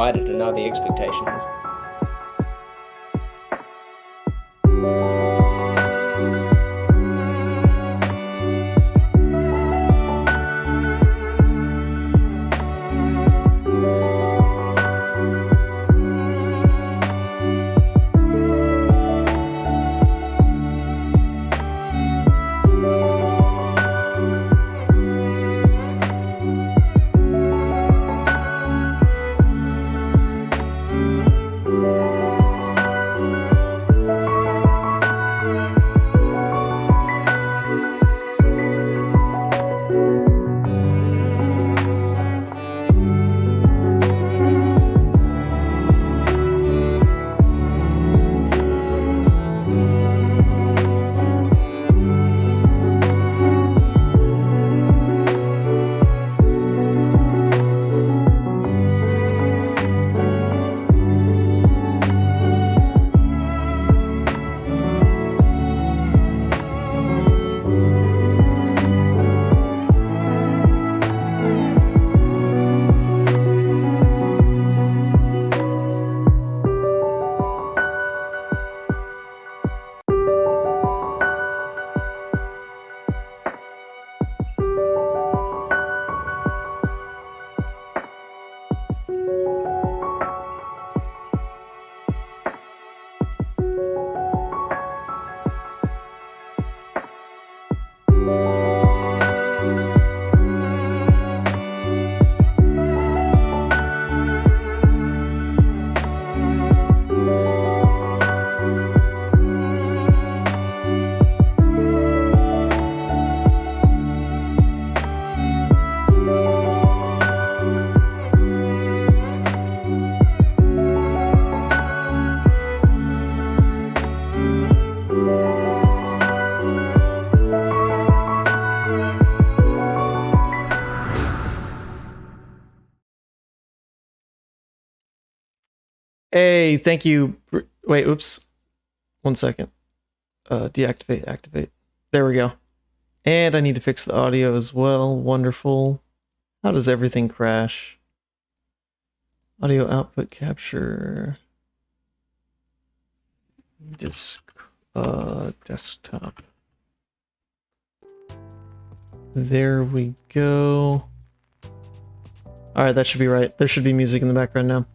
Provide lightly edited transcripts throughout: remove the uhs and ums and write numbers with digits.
provided, and now the expectation is. Hey, thank you. Wait, oops. 1 second. Deactivate, activate. There we go. And I need to fix the audio as well. Wonderful. How does everything crash? Audio output capture. Desktop. There we go. Alright, that should be right. There should be music in the background now.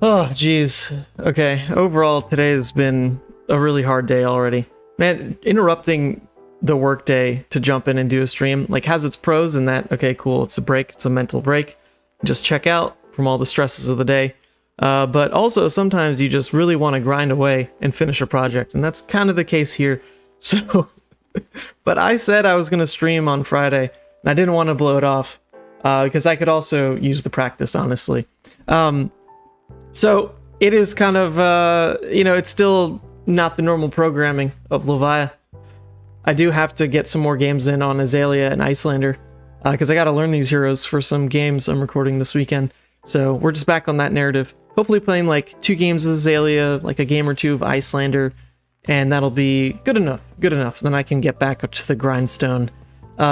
Oh, geez. Okay, overall, today has been a really hard day already. Man, interrupting the workday to jump in and do a stream, like, has its pros in that, okay, cool, it's a break, it's a mental break. Just check out from all the stresses of the day. But also, sometimes you just really want to grind away and finish a project, and that's kind of the case here. So, but I said I was going to stream on Friday, and I didn't want to blow it off, because I could also use the practice, honestly. So it is kind of, it's still not the normal programming of Levia. I do have to get some more games in on Azalea and Iyslander, because I got to learn these heroes for some games I'm recording this weekend. So we're just back on that narrative. Hopefully playing like 2 games of Azalea, like a game or 2 of Iyslander, and that'll be good enough. Good enough. Then I can get back up to the grindstone.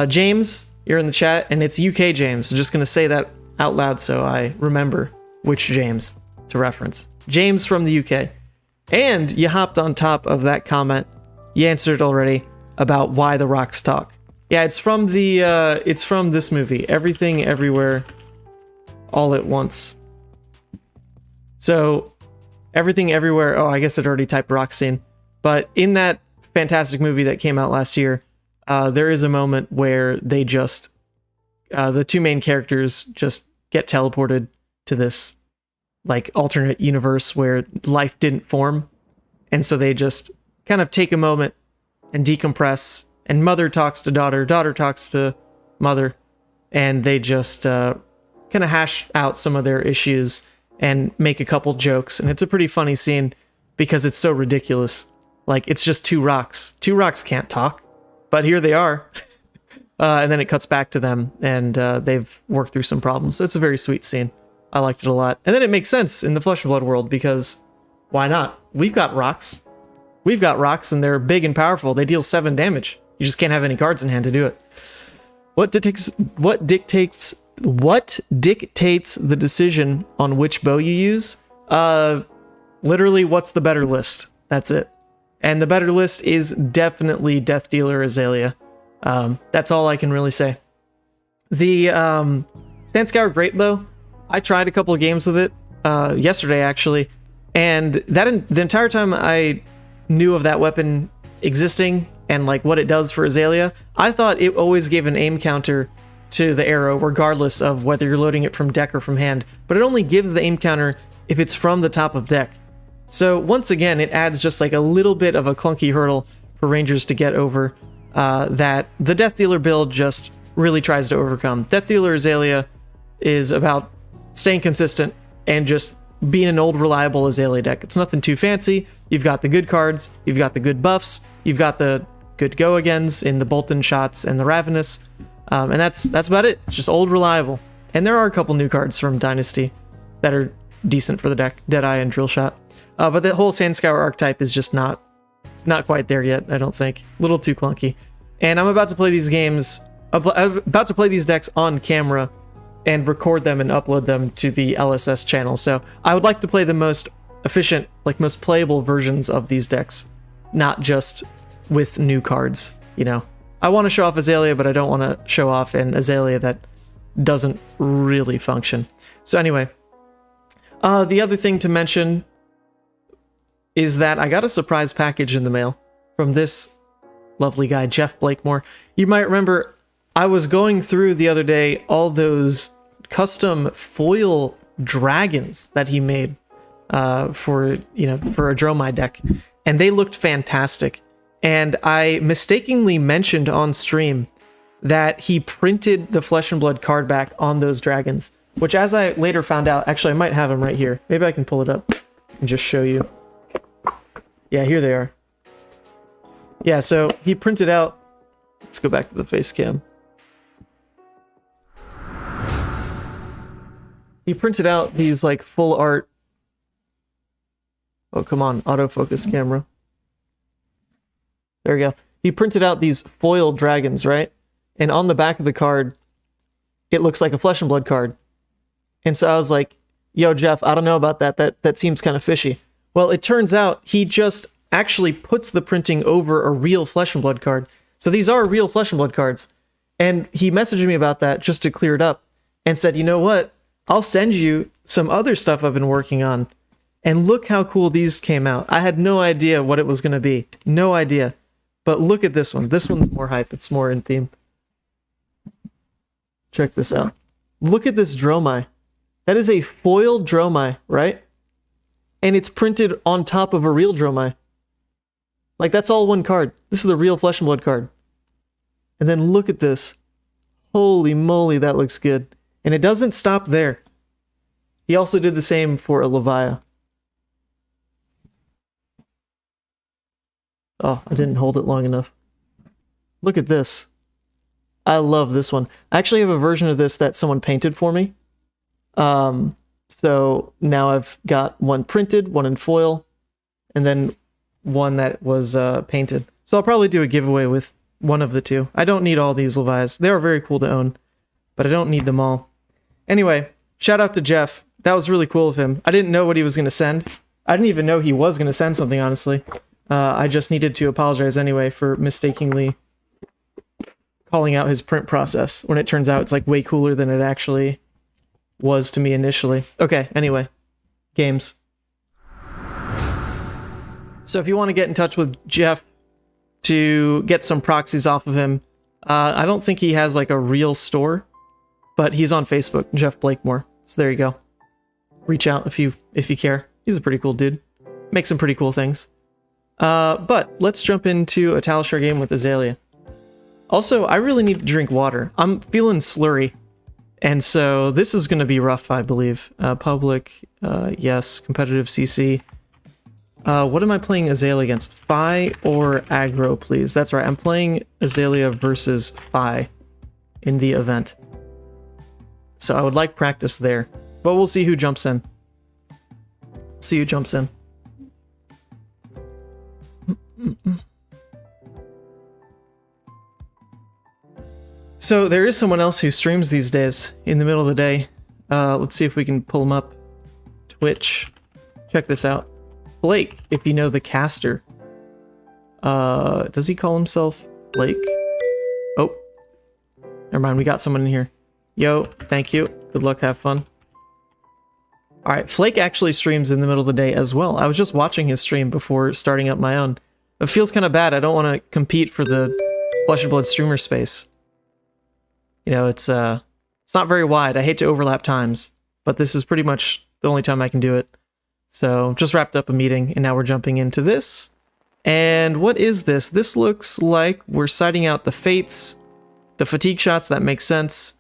James, you're in the chat, and it's UK James. I'm just going to say that out loud so I remember which James to reference. James from the UK. And you hopped on top of that comment. You answered already about why the rocks talk. Yeah, it's from this movie, Everything Everywhere All at Once. So, Everything Everywhere, oh, I guess it already typed rock scene. But in that fantastic movie that came out last year, there is a moment where they just, the 2 main characters just get teleported to this like alternate universe where life didn't form, and so they just kind of take a moment and decompress, and mother talks to daughter, daughter talks to mother, and they just kind of hash out some of their issues and make a couple jokes. And it's a pretty funny scene because it's so ridiculous. Like, it's just 2 rocks. 2 rocks can't talk, but here they are. And then it cuts back to them, and they've worked through some problems. So it's a very sweet scene. I liked it a lot. And then it makes sense in the Flesh and Blood world, because why not? We've got rocks. We've got rocks, and they're big and powerful. They deal 7 damage. You just can't have any cards in hand to do it. What dictates What dictates the decision on which bow you use? Literally, what's the better list? That's it. And the better list is definitely Death Dealer Azalea. That's all I can really say. The Sandscour Great Bow, I tried a couple of games with it yesterday, actually. And the entire time I knew of that weapon existing and like what it does for Azalea, I thought it always gave an aim counter to the arrow, regardless of whether you're loading it from deck or from hand. But it only gives the aim counter if it's from the top of deck. So once again, it adds just like a little bit of a clunky hurdle for Rangers to get over that the Death Dealer build just really tries to overcome. Death Dealer Azalea is about staying consistent and just being an old reliable Azalea deck. It's nothing too fancy. You've got the good cards, you've got the good buffs, you've got the good go-agains in the Bolton Shots and the Ravenous, and that's about it. It's just old reliable. And there are a couple new cards from Dynasty that are decent for the deck, Deadeye and Drill Shot. But the whole Sandscour archetype is just not quite there yet, I don't think. A little too clunky. And I'm about to play these games, I'm about to play these decks on camera and record them and upload them to the LSS channel. So I would like to play the most efficient, like most playable versions of these decks, not just with new cards, you know. I want to show off Azalea, but I don't want to show off an Azalea that doesn't really function. So anyway, the other thing to mention is that I got a surprise package in the mail from this lovely guy, Jeff Blakemore. You might remember I was going through the other day all those custom foil dragons that he made for a Dromai deck, and they looked fantastic. And I mistakenly mentioned on stream that he printed the Flesh and Blood card back on those dragons, which, as I later found out, actually I might have them right here. Maybe I can pull it up and just show you. Yeah, here they are. Yeah, so he printed out, let's go back to the face cam. He printed out these like full art. Oh, come on, autofocus camera. There we go. He printed out these foil dragons, right? And on the back of the card, it looks like a Flesh and Blood card. And so I was like, yo, Jeff, I don't know about that. That seems kind of fishy. Well, it turns out he just actually puts the printing over a real Flesh and Blood card. So these are real Flesh and Blood cards. And he messaged me about that just to clear it up and said, you know what? I'll send you some other stuff I've been working on. And look how cool these came out. I had no idea what it was going to be. No idea. But look at this one. This one's more hype. It's more in theme. Check this out. Look at this Dromai. That is a foil Dromai, right? And it's printed on top of a real Dromai. Like, that's all one card. This is the real Flesh and Blood card. And then look at this. Holy moly, that looks good. And it doesn't stop there. He also did the same for a Levia. Oh, I didn't hold it long enough. Look at this. I love this one. I actually have a version of this that someone painted for me. So now I've got one printed, one in foil, and then one that was painted. So I'll probably do a giveaway with one of the two. I don't need all these Levi's. They are very cool to own, but I don't need them all. Anyway, shout out to Jeff. That was really cool of him. I didn't know what he was going to send. I didn't even know he was going to send something, honestly. I just needed to apologize anyway for mistakenly calling out his print process when it turns out it's like way cooler than it actually was to me initially. Okay, anyway, games. So if you want to get in touch with Jeff to get some proxies off of him, I don't think he has like a real store, but he's on Facebook, Jeff Blakemore. So there you go. Reach out if you care. He's a pretty cool dude. Makes some pretty cool things. But let's jump into a Talishar game with Azalea. Also, I really need to drink water. I'm feeling slurry. And so this is going to be rough, I believe. Public, yes. Competitive CC. What am I playing Azalea against? Fai or aggro, please? That's right, I'm playing Azalea versus Fai in the event. So I would like practice there. But we'll see who jumps in. See who jumps in. So there is someone else who streams these days in the middle of the day. Let's see if we can pull him up. Twitch. Check this out. Blake, if you know the caster. Does he call himself Blake? Oh. Never mind, we got someone in here. Yo, thank you. Good luck, have fun. Alright, Flake actually streams in the middle of the day as well. I was just watching his stream before starting up my own. It feels kind of bad. I don't want to compete for the Flesh and Blood streamer space. You know, it's not very wide. I hate to overlap times, but this is pretty much the only time I can do it. So, just wrapped up a meeting, and now we're jumping into this. And what is this? This looks like we're sighting out the fates, the fatigue shots, that makes sense.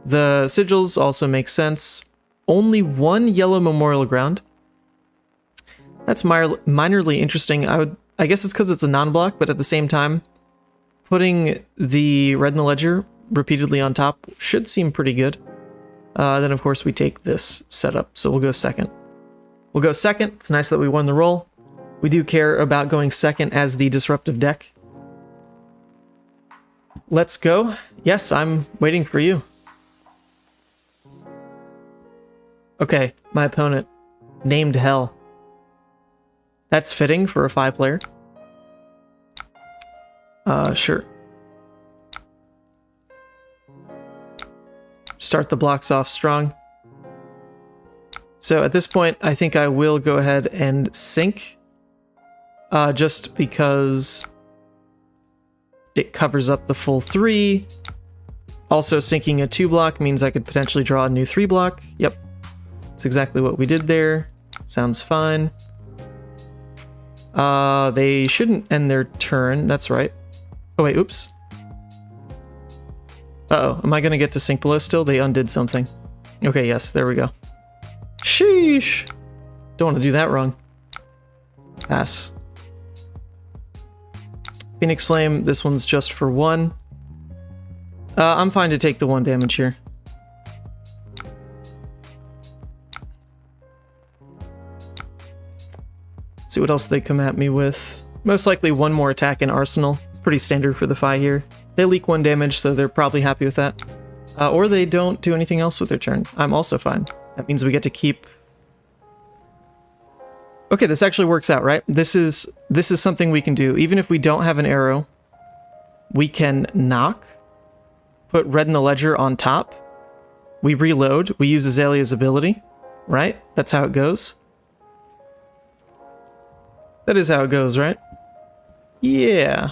The sigils also make sense. Only one yellow memorial ground. That's minorly interesting. I guess it's because it's a non-block, but at the same time, putting the red in the ledger repeatedly on top should seem pretty good. Then, of course, we take this setup, so we'll go second. We'll go second. It's nice that we won the roll. We do care about going second as the disruptive deck. Let's go. Yes, I'm waiting for you. Okay, my opponent. Named Hell. That's fitting for a 5-player. Sure. Start the blocks off strong. So at this point, I think I will go ahead and sink. Just because it covers up the full 3. Also, sinking a 2-block means I could potentially draw a new 3-block. Yep. That's exactly what we did there. Sounds fine. They shouldn't end their turn. That's right. Oh, wait, oops. Uh-oh, am I gonna get to sink below still? They undid something. Okay, yes, there we go. Sheesh! Don't want to do that wrong. Pass. Phoenix Flame, this one's just for 1. I'm fine to take the 1 damage here. See what else they come at me with. Most likely 1 more attack in Arsenal. It's pretty standard for the Fai here. They leak 1 damage, so they're probably happy with that. Or they don't do anything else with their turn. I'm also fine. That means we get to keep... Okay, this actually works out, right? This is something we can do. Even if we don't have an arrow, we can knock, put red in the ledger on top. We reload. We use Azalea's ability, right? That's how it goes. That is how it goes, right? Yeah.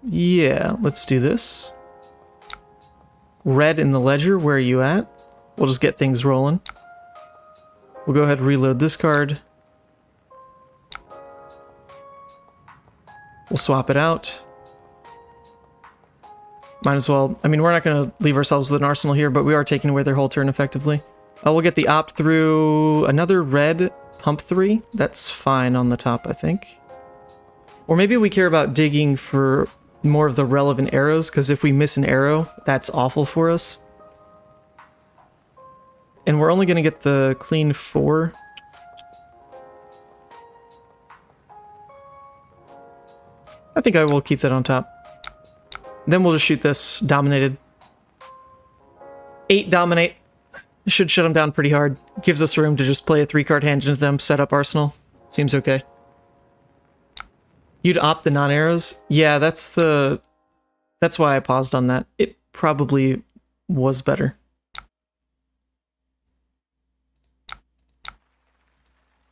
Yeah, let's do this. Red in the ledger, where are you at? We'll just get things rolling. We'll go ahead and reload this card. We'll swap it out. Might as well. I mean, we're not going to leave ourselves with an arsenal here, but we are taking away their whole turn effectively. We'll get the opt through another red pump 3. That's fine on the top, I think. Or maybe we care about digging for more of the relevant arrows, because if we miss an arrow, that's awful for us. And we're only going to get the clean 4. I think I will keep that on top. Then we'll just shoot this dominated. 8 dominate. Should shut them down pretty hard. Gives us room to just play a 3-card hand into them, set up Arsenal. Seems okay. You'd opt the non-arrows? Yeah, that's why I paused on that. It probably was better.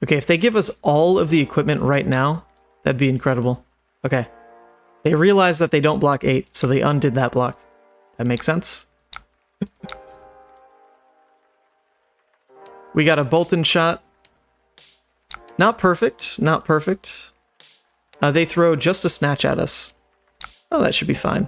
Okay, if they give us all of the equipment right now, that'd be incredible. Okay. They realize that they don't block 8, so they undid that block. That makes sense. We got a Bolton shot. Not perfect, not perfect. They throw just a snatch at us. Oh, that should be fine.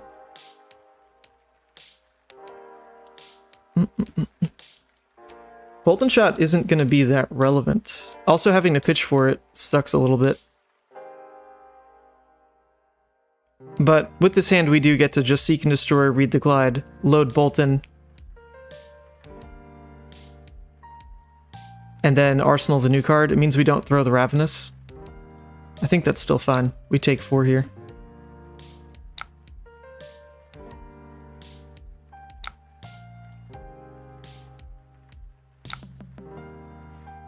Bolton shot isn't going to be that relevant. Also, having to pitch for it sucks a little bit. But with this hand, we do get to just Seek and Destroy, read the Glide, load Bolton, and then Arsenal the new card. It means we don't throw the Ravenous. I think that's still fine. We take 4 here.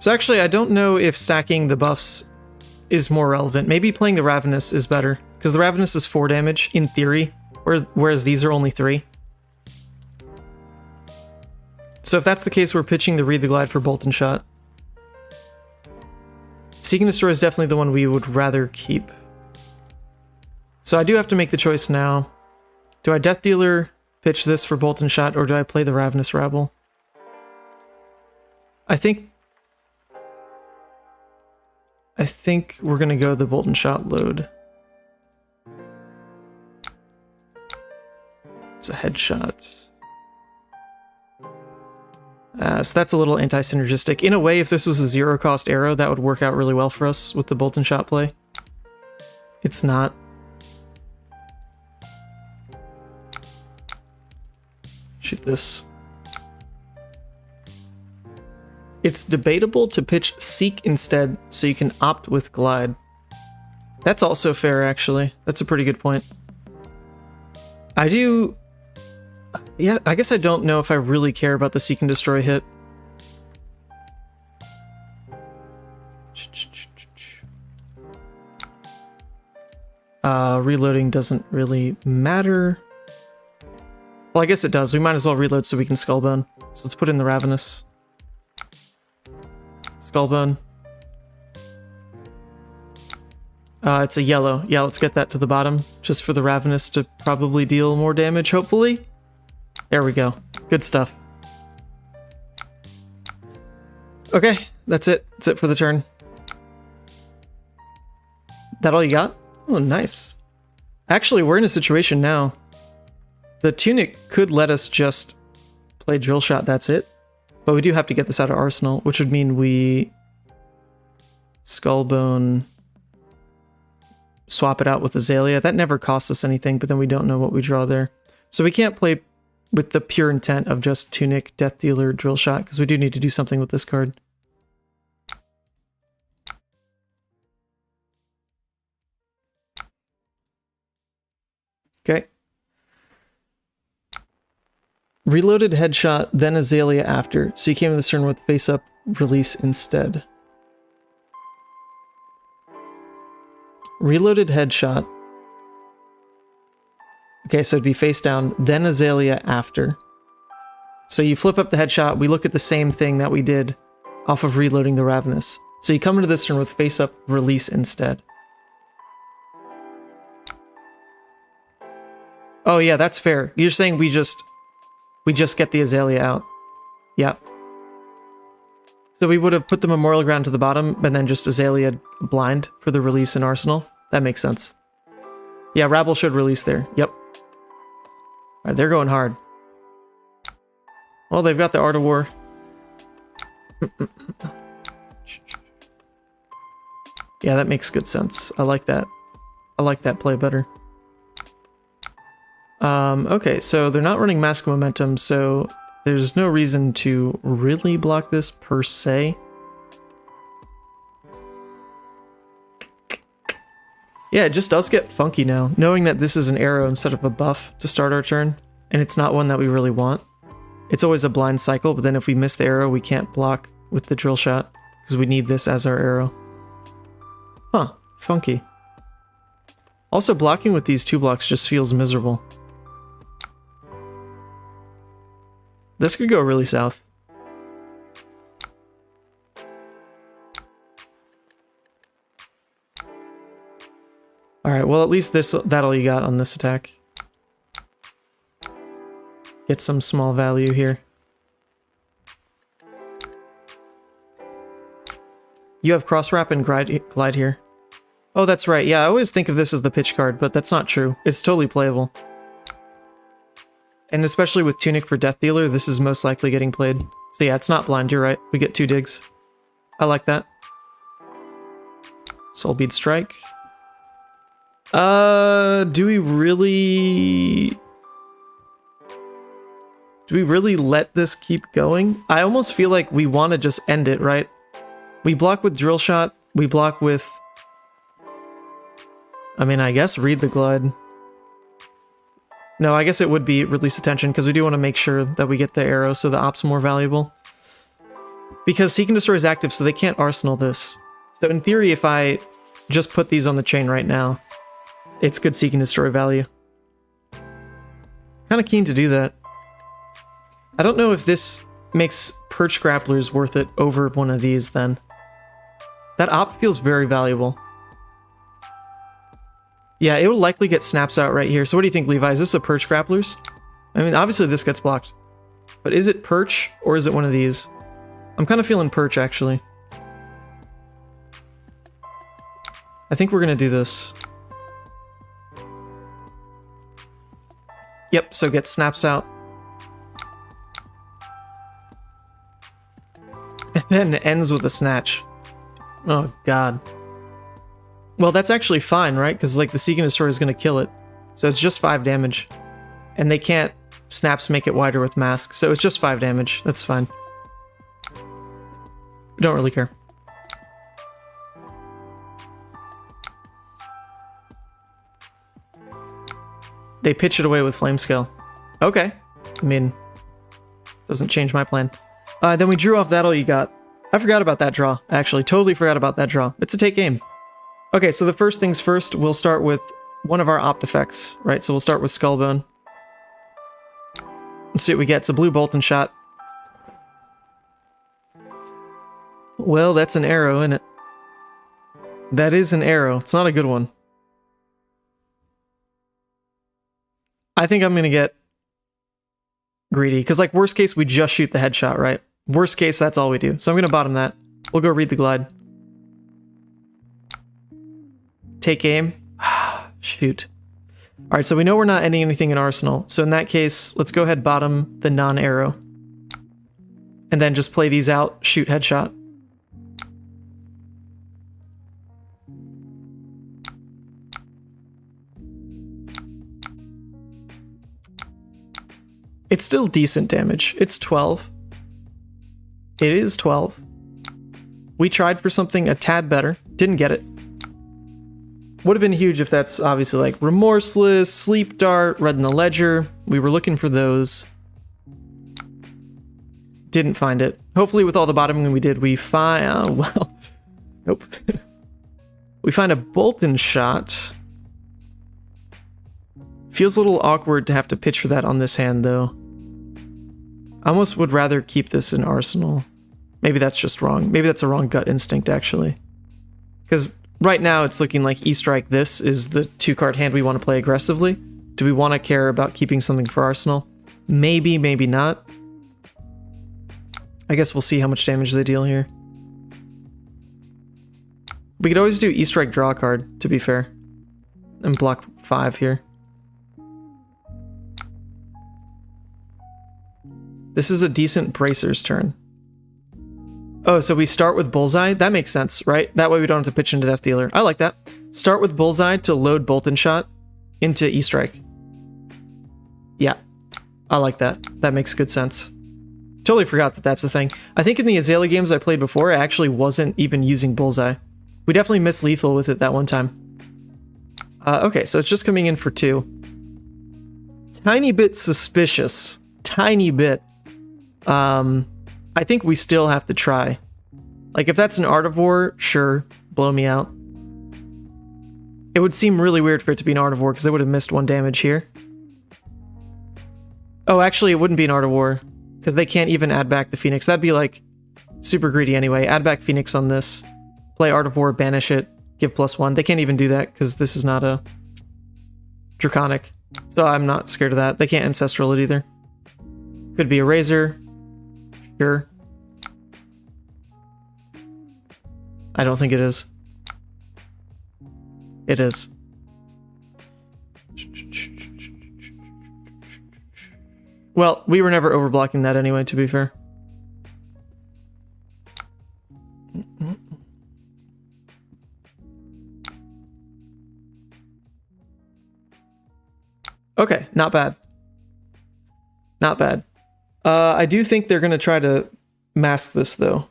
So actually, I don't know if stacking the buffs is more relevant. Maybe playing the Ravenous is better, because the Ravenous is 4 damage, in theory, whereas these are only 3. So if that's the case, we're pitching the Read the Glide for Bolt and Shot. Seek and Destroy is definitely the one we would rather keep. So I do have to make the choice now. Do I Death Dealer pitch this for Bolt and Shot, or do I play the Ravenous Rabble? I think we're gonna go the Bolt and Shot load. It's a headshot. So that's a little anti-synergistic. In a way, if this was a 0-cost arrow, that would work out really well for us with the Bolt and Shot play. It's not. Shoot this. It's debatable to pitch Seek instead, so you can opt with Glide. That's also fair, actually. That's a pretty good point. I do... Yeah, I guess I don't know if I really care about the Seek and Destroy hit. Reloading doesn't really matter. Well, I guess it does. We might as well reload so we can Skullbone. So let's put in the Ravenous. Skullbone. It's a yellow. Yeah, let's get that to the bottom, just for the Ravenous to probably deal more damage, hopefully. There we go. Good stuff. Okay, that's it. That's it for the turn. That all you got? Oh, nice. Actually, we're in a situation now. The Tunic could let us just play Drill Shot, that's it. But we do have to get this out of Arsenal, which would mean we Skullbone, swap it out with Azalea. That never costs us anything, but then we don't know what we draw there. So we can't play with the pure intent of just Tunic, Death Dealer, Drill Shot, because we do need to do something with this card. Okay. Reloaded Headshot, then Azalea after, so you came in this turn with face up release instead. Reloaded Headshot. Okay, so it'd be face down, then Azalea after. So you flip up the Headshot, we look at the same thing that we did off of reloading the Ravenous. So you come into this turn with face up release instead. Oh yeah, that's fair. You're saying we just get the Azalea out. Yeah. So we would have put the Memorial Ground to the bottom, and then just Azalea blind for the release in Arsenal. That makes sense. Yeah, Rabble should release there. Yep. Alright, they're going hard. Well, they've got the Art of War. Yeah, that makes good sense. I like that. I like that play better. Okay, so they're not running Mask Momentum, so there's no reason to really block this per se. Yeah, it just does get funky now, knowing that this is an arrow instead of a buff to start our turn, and it's not one that we really want. It's always a blind cycle, but then if we miss the arrow, we can't block with the Drill Shot, because we need this as our arrow. Huh, funky. Also, blocking with these 2 blocks just feels miserable. This could go really south. Alright, well at least that all you got on this attack. Get some small value here. You have Cross Wrap and Glide here. Oh, that's right. Yeah, I always think of this as the pitch card, but that's not true. It's totally playable. And especially with Tunic for Death Dealer, this is most likely getting played. So yeah, it's not blind, you're right. We get 2 digs. I like that. Soul Bead Strike. Do we really let this keep going? I almost feel like we want to just end it, right? We block with Drill Shot, we block with... I mean, I guess Read the Glide. No, I guess it would be Release Attention, because we do want to make sure that we get the arrow so the op's more valuable. Because Seek and Destroy is active, so they can't arsenal this. So in theory, if I just put these on the chain right now, it's good Seek and Destroy value. Kind of keen to do that. I don't know if this makes Perch Grapplers worth it over one of these then. That op feels very valuable. Yeah, it will likely get snaps out right here. So what do you think, Levi? Is this a Perch Grapplers? I mean, obviously this gets blocked. But is it Perch or is it one of these? I'm kind of feeling Perch, actually. I think we're going to do this. Yep, so get snaps out. And then it ends with a snatch. Oh, God. Well, that's actually fine, right? Because, like, the Seek and Destroy is going to kill it. So it's just 5 damage. And they can't snaps make it wider with mask. So it's just 5 damage. That's fine. Don't really care. They pitch it away with Flame Scale. Okay. I mean, doesn't change my plan. Then we drew off That All You Got. I forgot about that draw, actually. Totally forgot about that draw. It's a take game. Okay, so the first things first, we'll start with one of our opt effects, right? So we'll start with Skullbone. Let's see what we get. It's a blue Bolt and Shot. Well, that's an arrow, isn't it? That is an arrow. It's not a good one. I think I'm going to get greedy, because like worst case, we just shoot the headshot, right? Worst case, that's all we do. So I'm going to bottom that. We'll go read the glide. Take aim. Shoot. All right, so we know we're not ending anything in Arsenal. So in that case, let's go ahead bottom the non-arrow. And then just play these out, shoot headshot. It's still decent damage. It's 12. It is 12. We tried for something a tad better. Didn't get it. Would have been huge if that's obviously like Remorseless, Sleep Dart, Red in the Ledger. We were looking for those. Didn't find it. Hopefully with all the bottoming we did, we find... well, nope. We find a Bolt and Shot. Feels a little awkward to have to pitch for that on this hand, though. I almost would rather keep this in Arsenal. Maybe that's just wrong. Maybe that's a wrong gut instinct, actually. Because right now it's looking like E-Strike this is the 2-card hand we want to play aggressively. Do we want to care about keeping something for Arsenal? Maybe, maybe not. I guess we'll see how much damage they deal here. We could always do E-Strike draw a card, to be fair. And block 5 here. This is a decent Bracer's turn. Oh, so we start with Bullseye? That makes sense, right? That way we don't have to pitch into Death Dealer. I like that. Start with Bullseye to load Bolt and Shot into E-Strike. Yeah, I like that. That makes good sense. Totally forgot that that's the thing. I think in the Azalea games I played before, I actually wasn't even using Bullseye. We definitely missed Lethal with it that one time. Okay, so it's just coming in for 2. Tiny bit suspicious. Tiny bit. I think we still have to try. Like, if that's an Art of War, sure, blow me out. It would seem really weird for it to be an Art of War, because I would have missed 1 damage here. Oh, actually, it wouldn't be an Art of War, because they can't even add back the Phoenix. That'd be, like, super greedy anyway. Add back Phoenix on this. Play Art of War, banish it, give +1. They can't even do that, because this is not a Draconic. So I'm not scared of that. They can't Ancestral it either. Could be a Razor. Sure. I don't think it is. It is. Well, we were never overblocking that anyway, to be fair. Okay, not bad. Not bad. I do think they're going to try to mask this, though.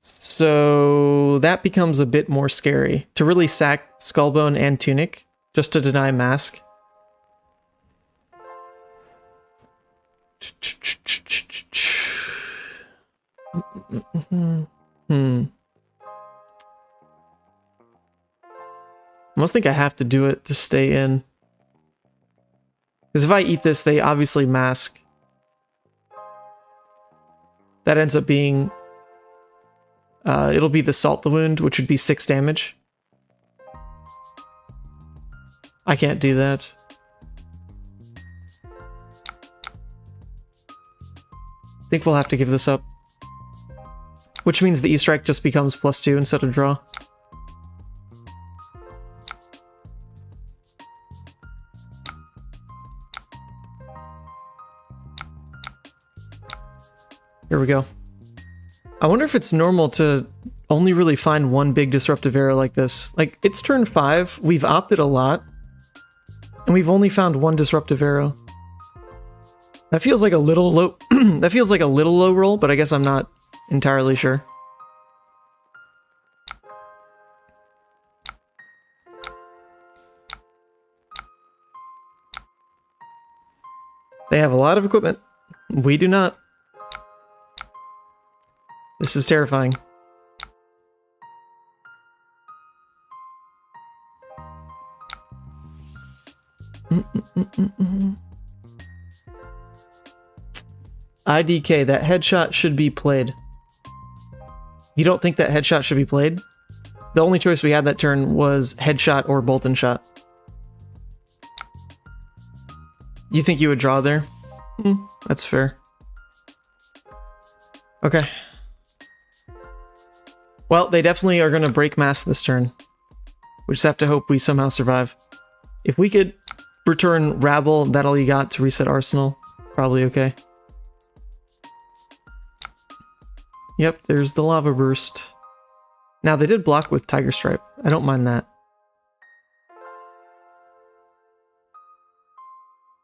So that becomes a bit more scary. To really sack Skullbone and Tunic, just to deny mask. almost think I have to do it to stay in. Because if I eat this, they obviously mask. That ends up being... it'll be the Salt the Wound, which would be 6 damage. I can't do that. I think we'll have to give this up. Which means the E-Strike just becomes +2 instead of draw. Here we go. I wonder if it's normal to only really find one big disruptive arrow like this. Like, it's turn 5, we've opted a lot, and we've only found one disruptive arrow. That feels like a little low. That feels like a little low roll, but I guess I'm not entirely sure. They have a lot of equipment. We do not. This is terrifying. IDK, that headshot should be played. You don't think that headshot should be played? The only choice we had that turn was headshot or bolt and shot. You think you would draw there? That's fair. Okay. Well, they definitely are going to break mass this turn. We just have to hope we somehow survive. If we could return Rabble, that all you got to reset Arsenal, probably okay. Yep, there's the Lava Burst. Now, they did block with Tiger Stripe. I don't mind that.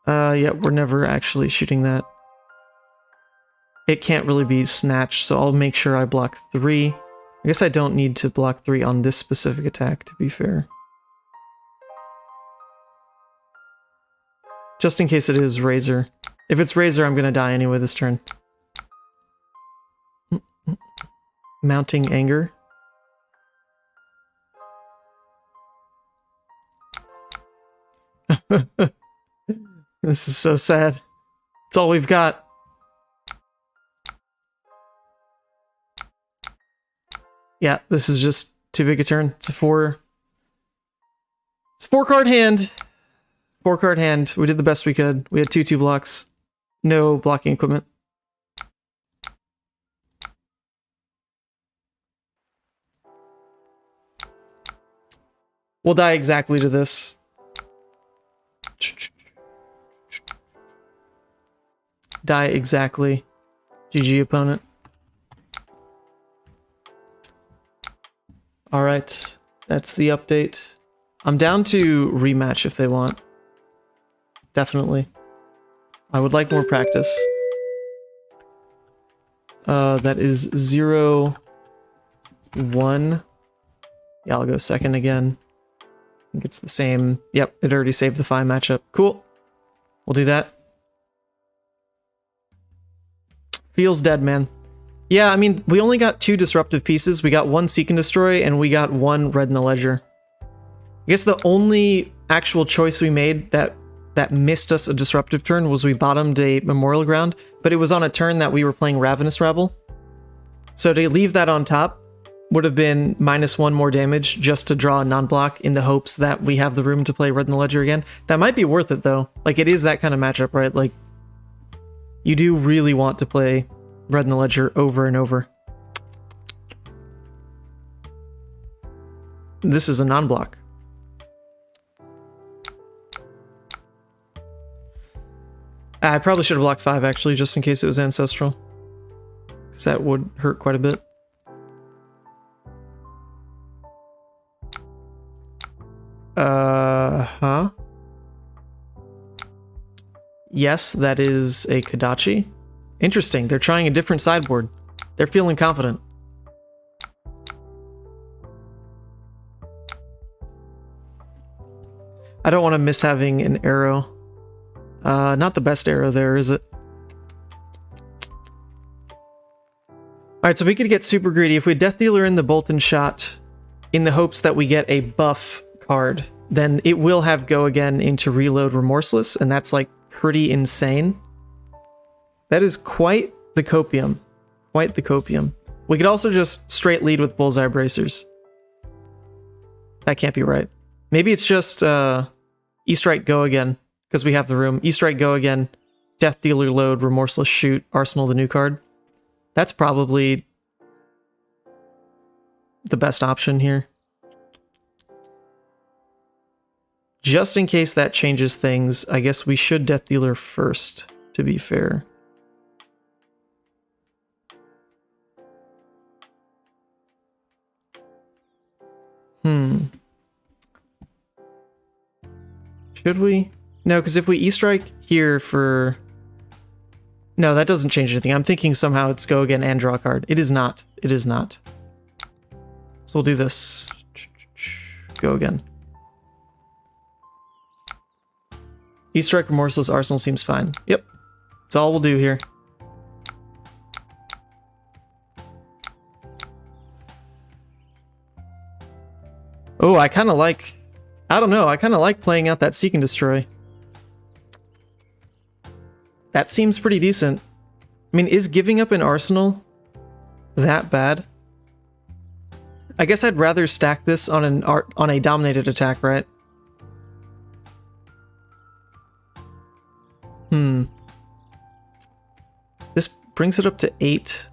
Yeah, we're never actually shooting that. It can't really be snatched, so I'll make sure I block 3. I guess I don't need to block 3 on this specific attack, to be fair. Just in case it is Razor. If it's Razor, I'm gonna die anyway this turn. Mounting Anger. This is so sad. It's all we've got. Yeah, this is just too big a turn. It's a 4. It's a 4-card hand. 4-card hand. We did the best we could. We had 2/2 blocks. No blocking equipment. We'll die exactly to this. Die exactly. GG, opponent. Alright, that's the update. I'm down to rematch if they want. Definitely. I would like more practice. That is 0-1. Yeah, I'll go second again. I think it's the same. Yep, it already saved the Fai matchup. Cool. We'll do that. Feels dead, man. Yeah, I mean, we only got 2 disruptive pieces. We got 1 Seek and Destroy, and we got 1 Red in the Ledger. I guess the only actual choice we made that missed us a disruptive turn was we bottomed a Memorial Ground, but it was on a turn that we were playing Ravenous Rabble. So to leave that on top would have been -1 more damage just to draw a non-block in the hopes that we have the room to play Red in the Ledger again. That might be worth it, though. Like, it is that kind of matchup, right? Like, you do really want to play Red in the Ledger over and over. This is a non-block. I probably should have blocked 5, actually, just in case it was Ancestral. Because that would hurt quite a bit. Huh? Yes, that is a Kodachi. Interesting, they're trying a different sideboard. They're feeling confident. I don't want to miss having an arrow. Not the best arrow there, is it? Alright, so we could get super greedy. If we Death Dealer in the Bolt and Shot in the hopes that we get a buff card, then it will have Go Again into Reload Remorseless, and that's like pretty insane. That is quite the copium. Quite the copium. We could also just straight lead with Bullseye Bracers. That can't be right. Maybe it's just E-Strike Go Again, because we have the room. E-Strike Go Again, Death Dealer Load, Remorseless Shoot, Arsenal the new card. That's probably the best option here. Just in case that changes things, I guess we should Death Dealer first, to be fair. Should we? No, because if we E-Strike here for... No, that doesn't change anything. I'm thinking somehow it's Go Again and draw a card. It is not. It is not. So we'll do this. Go Again. E-Strike Remorseless Arsenal seems fine. Yep. That's all we'll do here. Oh, I kind of like... I don't know. I kind of like playing out that Seek and Destroy. That seems pretty decent. I mean, is giving up an Arsenal that bad? I guess I'd rather stack this on a dominated attack, right? This brings it up to 8.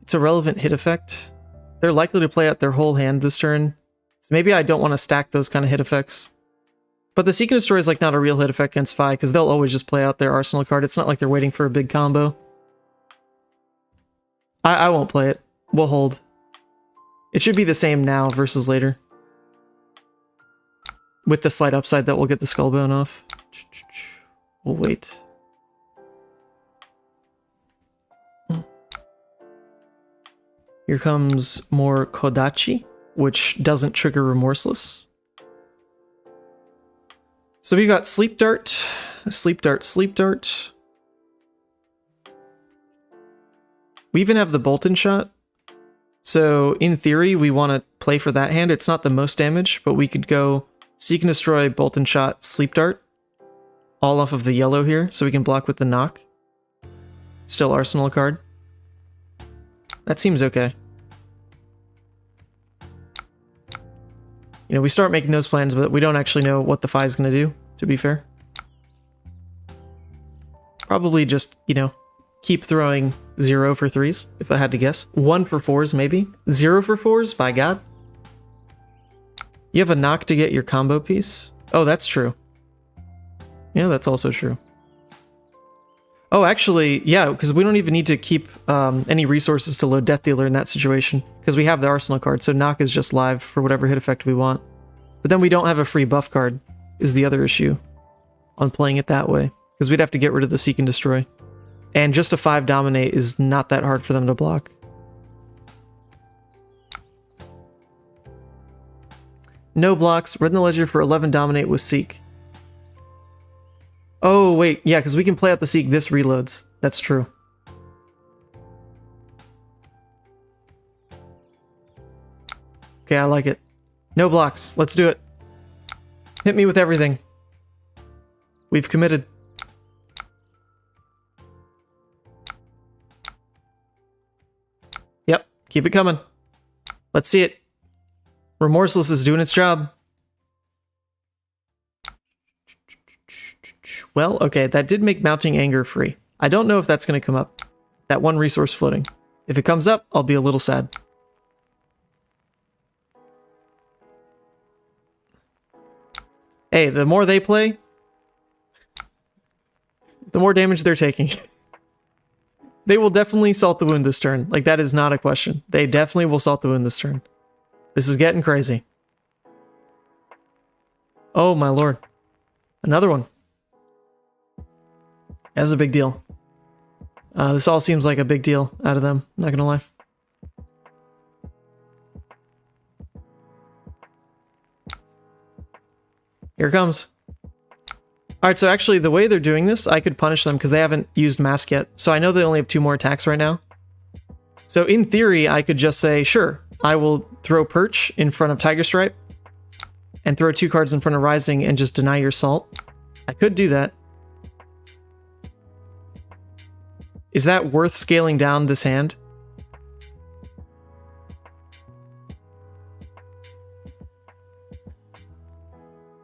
It's a relevant hit effect. They're likely to play out their whole hand this turn. So maybe I don't want to stack those kind of hit effects. But the Seek and Destroy is like not a real hit effect against Fai, because they'll always just play out their Arsenal card. It's not like they're waiting for a big combo. I won't play it. We'll hold. It should be the same now versus later. With the slight upside that we'll get the Skullbone off. We'll wait. Here comes more Kodachi, which doesn't trigger Remorseless. So we've got Sleep Dart, Sleep Dart, Sleep Dart. We even have the Bolt and Shot. So in theory, we want to play for that hand. It's not the most damage, but we could go Seek and Destroy, Bolt and Shot, Sleep Dart. All off of the yellow here, so we can block with the knock. Still Arsenal card. That seems okay. You know, we start making those plans, but we don't actually know what the Fai is going to do, to be fair. Probably just, you know, keep throwing 0 for 3s, if I had to guess. 1 for 4s, maybe. 0 for 4s, by God. You have a knock to get your combo piece. Oh, that's true. Yeah, that's also true. Oh, actually, yeah, because we don't even need to keep any resources to load Death Dealer in that situation, because we have the Arsenal card, so knock is just live for whatever hit effect we want. But then we don't have a free buff card, is the other issue on playing it that way, because we'd have to get rid of the Seek and Destroy. And just a 5 Dominate is not that hard for them to block. No blocks, Red in the Ledger for 11 Dominate with Seek. Oh, wait, yeah, because we can play out the Seek, this reloads. That's true. Okay, I like it. No blocks, let's do it. Hit me with everything. We've committed. Yep, keep it coming. Let's see it. Remorseless is doing its job. Well, okay, that did make Mounting Anger free. I don't know if that's going to come up. That one resource floating. If it comes up, I'll be a little sad. Hey, the more they play, the more damage they're taking. They will definitely Salt the Wound this turn. Like, that is not a question. They definitely will Salt the Wound this turn. This is getting crazy. Oh, my lord. Another one. That's a big deal. This all seems like a big deal out of them, not gonna lie. Here it comes. Alright, so actually the way they're doing this, I could punish them because they haven't used Mask yet. So I know they only have 2 more attacks right now. So in theory, I could just say, sure, I will throw Perch in front of Tiger Stripe and throw 2 cards in front of Rising and just deny your Salt. I could do that. Is that worth scaling down this hand?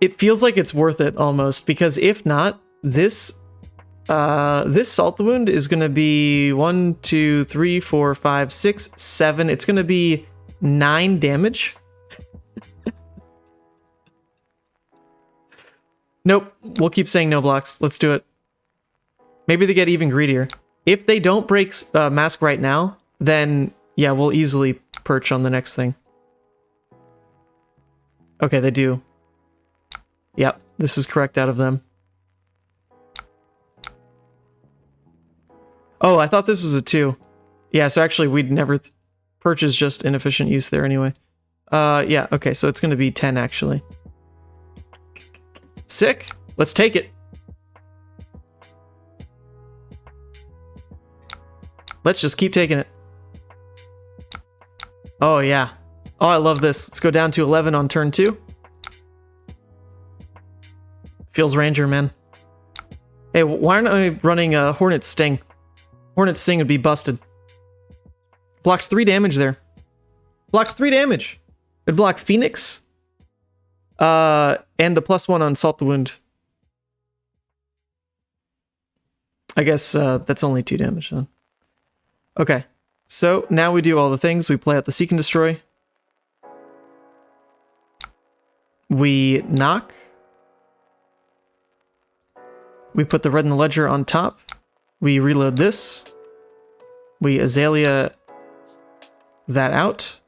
It feels like it's worth it almost, because if not, this Salt the Wound is going to be 1, 2, 3, 4, 5, 6, 7. It's going to be 9 damage. Nope. We'll keep saying no blocks. Let's do it. Maybe they get even greedier. If they don't break Mask right now, then yeah, we'll easily Perch on the next thing. Okay, they do. Yep, this is correct out of them. Oh, I thought this was a 2. Yeah, so actually we'd never... Perch is just inefficient use there anyway. Yeah, okay, so it's going to be 10 actually. Sick. Let's take it. Let's just keep taking it. Oh, yeah. Oh, I love this. Let's go down to 11 on turn 2. Feels Ranger, man. Hey, why aren't I running a Hornet Sting? Hornet Sting would be busted. Blocks 3 damage there. Blocks 3 damage. It'd block Phoenix. And the +1 on Salt the Wound. I guess that's only 2 damage then. Okay. So now we do all the things. We play out the Seek and Destroy. We knock. We put the Red in the Ledger on top. We reload this. We Azalea that out.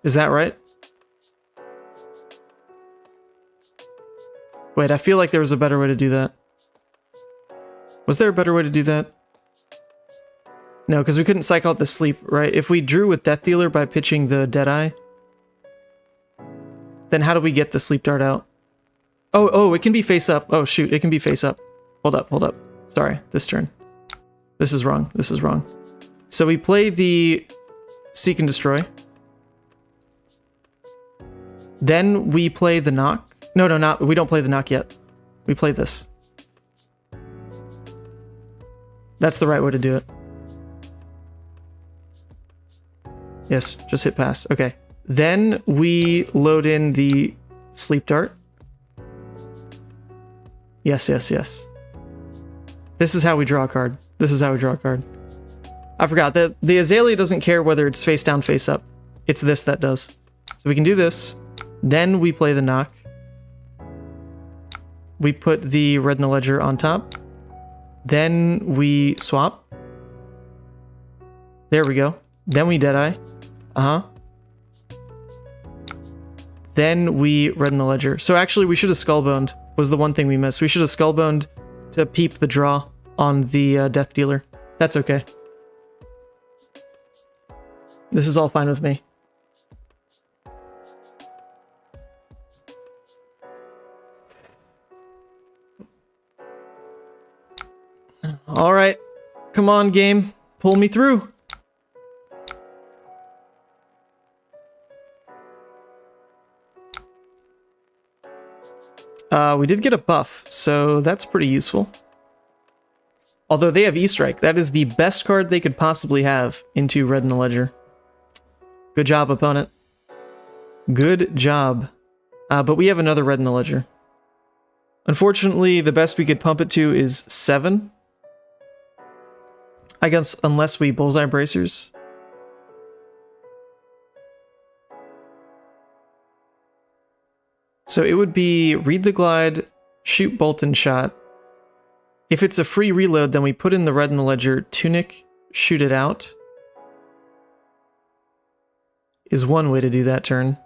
Is that right? Wait, I feel like there was a better way to do that. Was there a better way to do that? No, because we couldn't cycle out the sleep, right? If we drew with Death Dealer by pitching the Deadeye, then how do we get the Sleep Dart out? Oh, it can be face up. Oh, shoot, it can be face up. Hold up. Sorry, this turn. This is wrong. So we play the Seek and Destroy. Then we play the Knock. No, we don't play the Knock yet. We play this. That's the right way to do it. Yes, just hit pass. Okay. Then we load in the Sleep Dart. Yes. This is how we draw a card. I forgot that the Azalea doesn't care whether it's face down, face up. It's this that does. So we can do this. Then we play the Knock. We put the Red in the Ledger on top. Then we swap. There we go. Then we Deadeye. Then we Red in the Ledger. So actually we should have Skullboned, was the one thing we missed. We should have Skullboned to peep the draw on the Death Dealer. That's okay. This is all fine with me. All right. Come on, game. Pull me through. We did get a buff, so that's pretty useful. Although they have E-Strike. That is the best card they could possibly have into Red in the Ledger. Good job, opponent. Good job. But we have another Red in the Ledger. Unfortunately, the best we could pump it to is 7. I guess unless we Bullseye Bracers. So it would be Read the Glide, shoot Bolt and Shot. If it's a free reload, then we put in the Red in the Ledger, Tunic, shoot it out. Is one way to do that turn.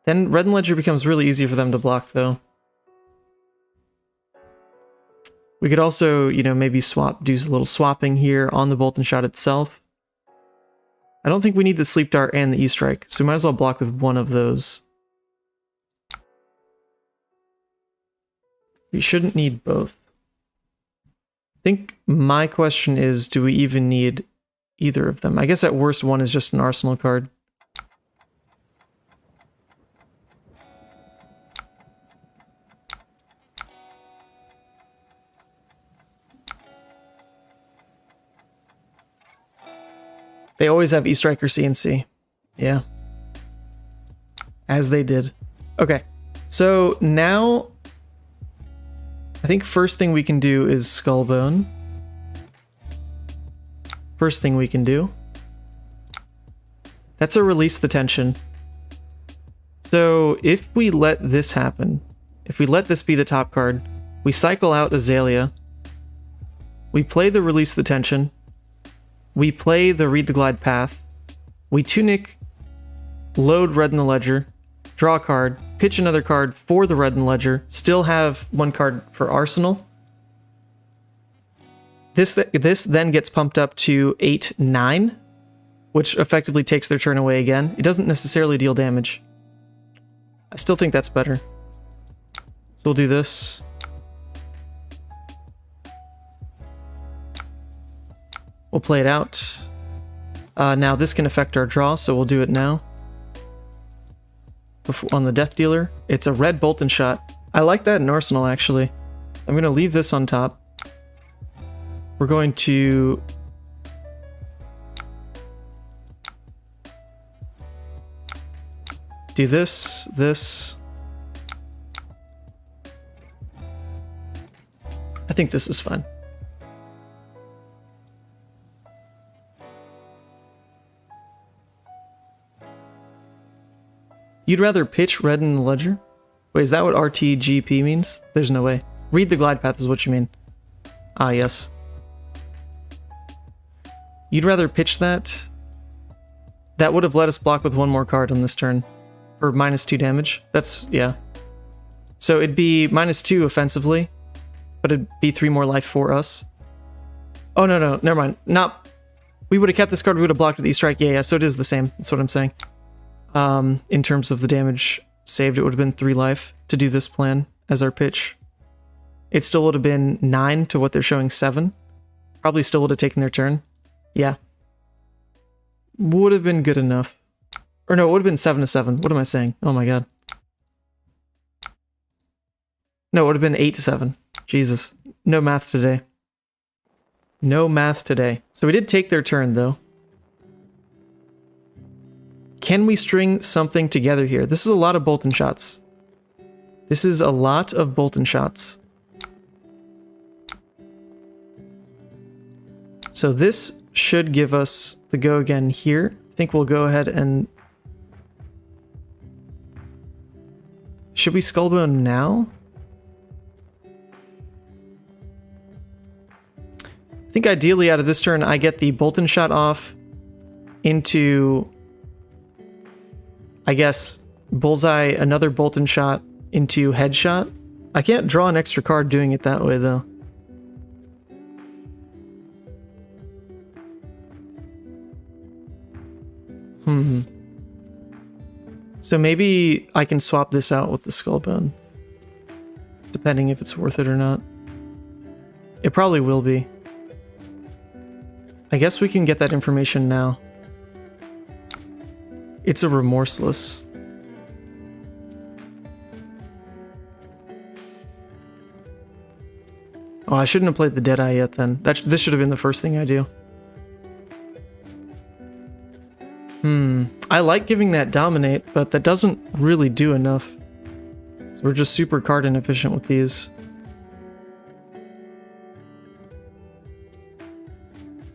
Then Red in the Ledger becomes really easy for them to block, though. We could also, maybe do a little swapping here on the Bolt and Shot itself. I don't think we need the Sleep Dart and the E-Strike, so we might as well block with one of those. We shouldn't need both. I think my question is, do we even need either of them? I guess at worst one is just an arsenal card. They always have E-Striker CNC. Yeah. As they did. Okay. So now, I think first thing we can do is Skullbone. First thing we can do. That's a release the tension. So if we let this happen, if we let this be the top card, we cycle out Azalea, we play the release the tension, we play the read the glide path, we tunic, load red in the ledger, draw a card, pitch another card for the red in the ledger, still have one card for arsenal. This then gets pumped up to 8-9, which effectively takes their turn away again. It doesn't necessarily deal damage. I still think that's better. So we'll do this. We'll play it out. Now this can affect our draw, so we'll do it now. On the Death Dealer, it's a red bolt and shot. I like that in Arsenal, actually. I'm going to leave this on top. We're going to... do this. I think this is fine. You'd rather pitch red in the ledger? Wait, is that what RTGP means? There's no way. Read the glide path is what you mean. Ah, yes. You'd rather pitch that? That would have let us block with one more card on this turn. For -2 damage. That's, yeah. So it'd be -2 offensively, but it'd be 3 more life for us. Oh, no, never mind. We would have kept this card, we would have blocked with E-Strike. Yeah, so it is the same. That's what I'm saying. In terms of the damage saved, it would have been 3 life to do this plan as our pitch. It still would have been 9 to what they're showing 7. Probably still would have taken their turn. Yeah. Would have been good enough. Or no, it would have been 7-7. What am I saying? Oh my god. No, it would have been 8-7. Jesus. No math today. No math today. So we did take their turn, though. Can we string something together here? This is a lot of bolt-in shots. This is a lot of bolt-in shots. So this should give us the go again here. I think we'll go ahead and... should we Skullbone now? I think ideally out of this turn I get the bolt-in shot off into... I guess bullseye, another bolt-in shot into headshot. I can't draw an extra card doing it that way, though. So maybe I can swap this out with the Skullbone, depending if it's worth it or not. It probably will be. I guess we can get that information now. It's a remorseless. Oh, I shouldn't have played the Deadeye yet then. This should have been the first thing I do. I like giving that Dominate, but that doesn't really do enough. So we're just super card inefficient with these.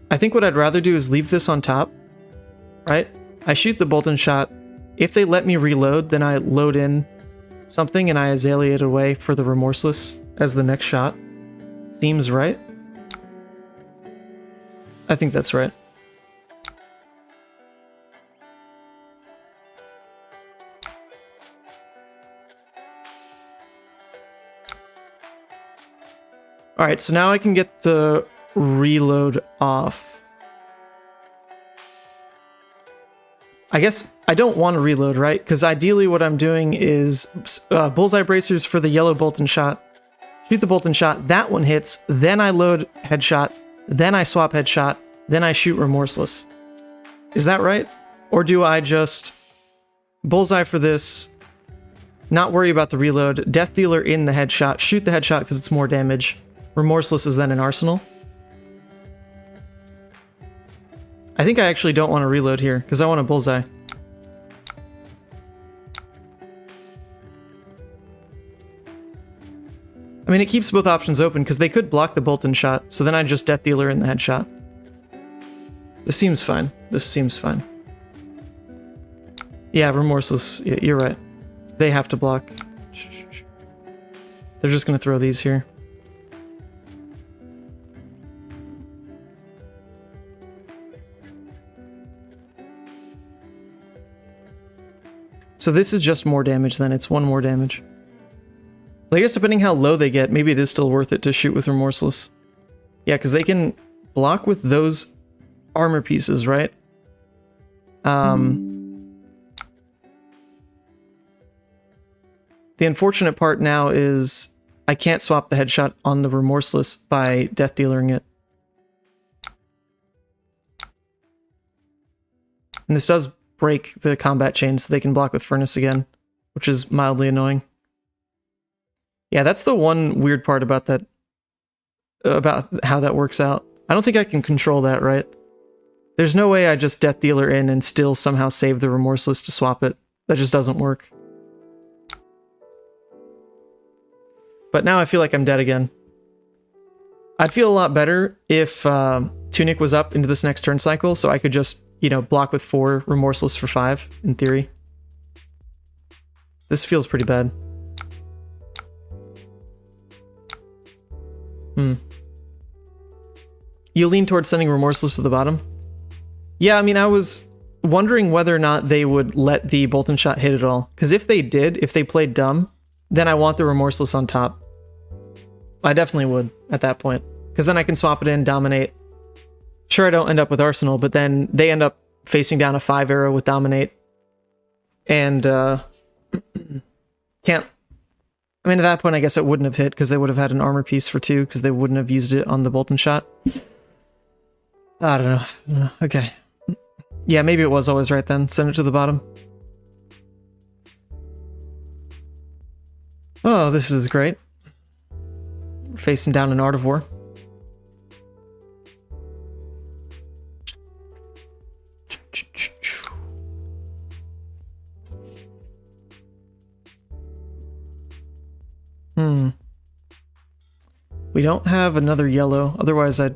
I think what I'd rather do is leave this on top, right? I shoot the bolt-in shot. If they let me reload, then I load in something and I Azalea it away for the Remorseless as the next shot. Seems right. I think that's right. Alright, so now I can get the reload off. I guess I don't want to reload, right? Because ideally what I'm doing is bullseye bracers for the yellow bolt and shot, shoot the bolt and shot, that one hits, then I load headshot, then I swap headshot, then I shoot remorseless. Is that right? Or do I just bullseye for this, not worry about the reload, death dealer in the headshot, shoot the headshot because it's more damage, remorseless is then an arsenal? I think I actually don't want to reload here because I want a bullseye. I mean, it keeps both options open because they could block the bolt and shot, so then I just death dealer in the headshot. This seems fine. This seems fine. Yeah, remorseless. Yeah, you're right. They have to block. They're just going to throw these here. So this is just more damage then. It's one more damage. I guess depending how low they get, maybe it is still worth it to shoot with remorseless. Yeah, because they can block with those armor pieces, right? The unfortunate part now is I can't swap the headshot on the remorseless by death dealering it. And this does break the combat chain so they can block with furnace again, which is mildly annoying. Yeah, that's the one weird part about that, about how that works out. I don't think I can control that, right? There's no way I just death dealer in and still somehow save the remorseless to swap it. That just doesn't work. But now I feel like I'm dead again. I'd feel a lot better if Tunic was up into this next turn cycle, so I could just, you know, block with 4, remorseless for 5, in theory. This feels pretty bad. You lean towards sending remorseless to the bottom? Yeah, I mean, I was wondering whether or not they would let the bolt and shot hit at all. Because if they did, if they played dumb, then I want the remorseless on top. I definitely would at that point. Because then I can swap it in, dominate. Sure, I don't end up with arsenal, but then they end up facing down a 5 arrow with dominate. And can't... I mean, at that point, I guess it wouldn't have hit because they would have had an armor piece for 2 because they wouldn't have used it on the bolt and shot. I don't know. Okay. Yeah, maybe it was always right then. Send it to the bottom. Oh, this is great. We're facing down an Art of War. We don't have another yellow, otherwise I'd...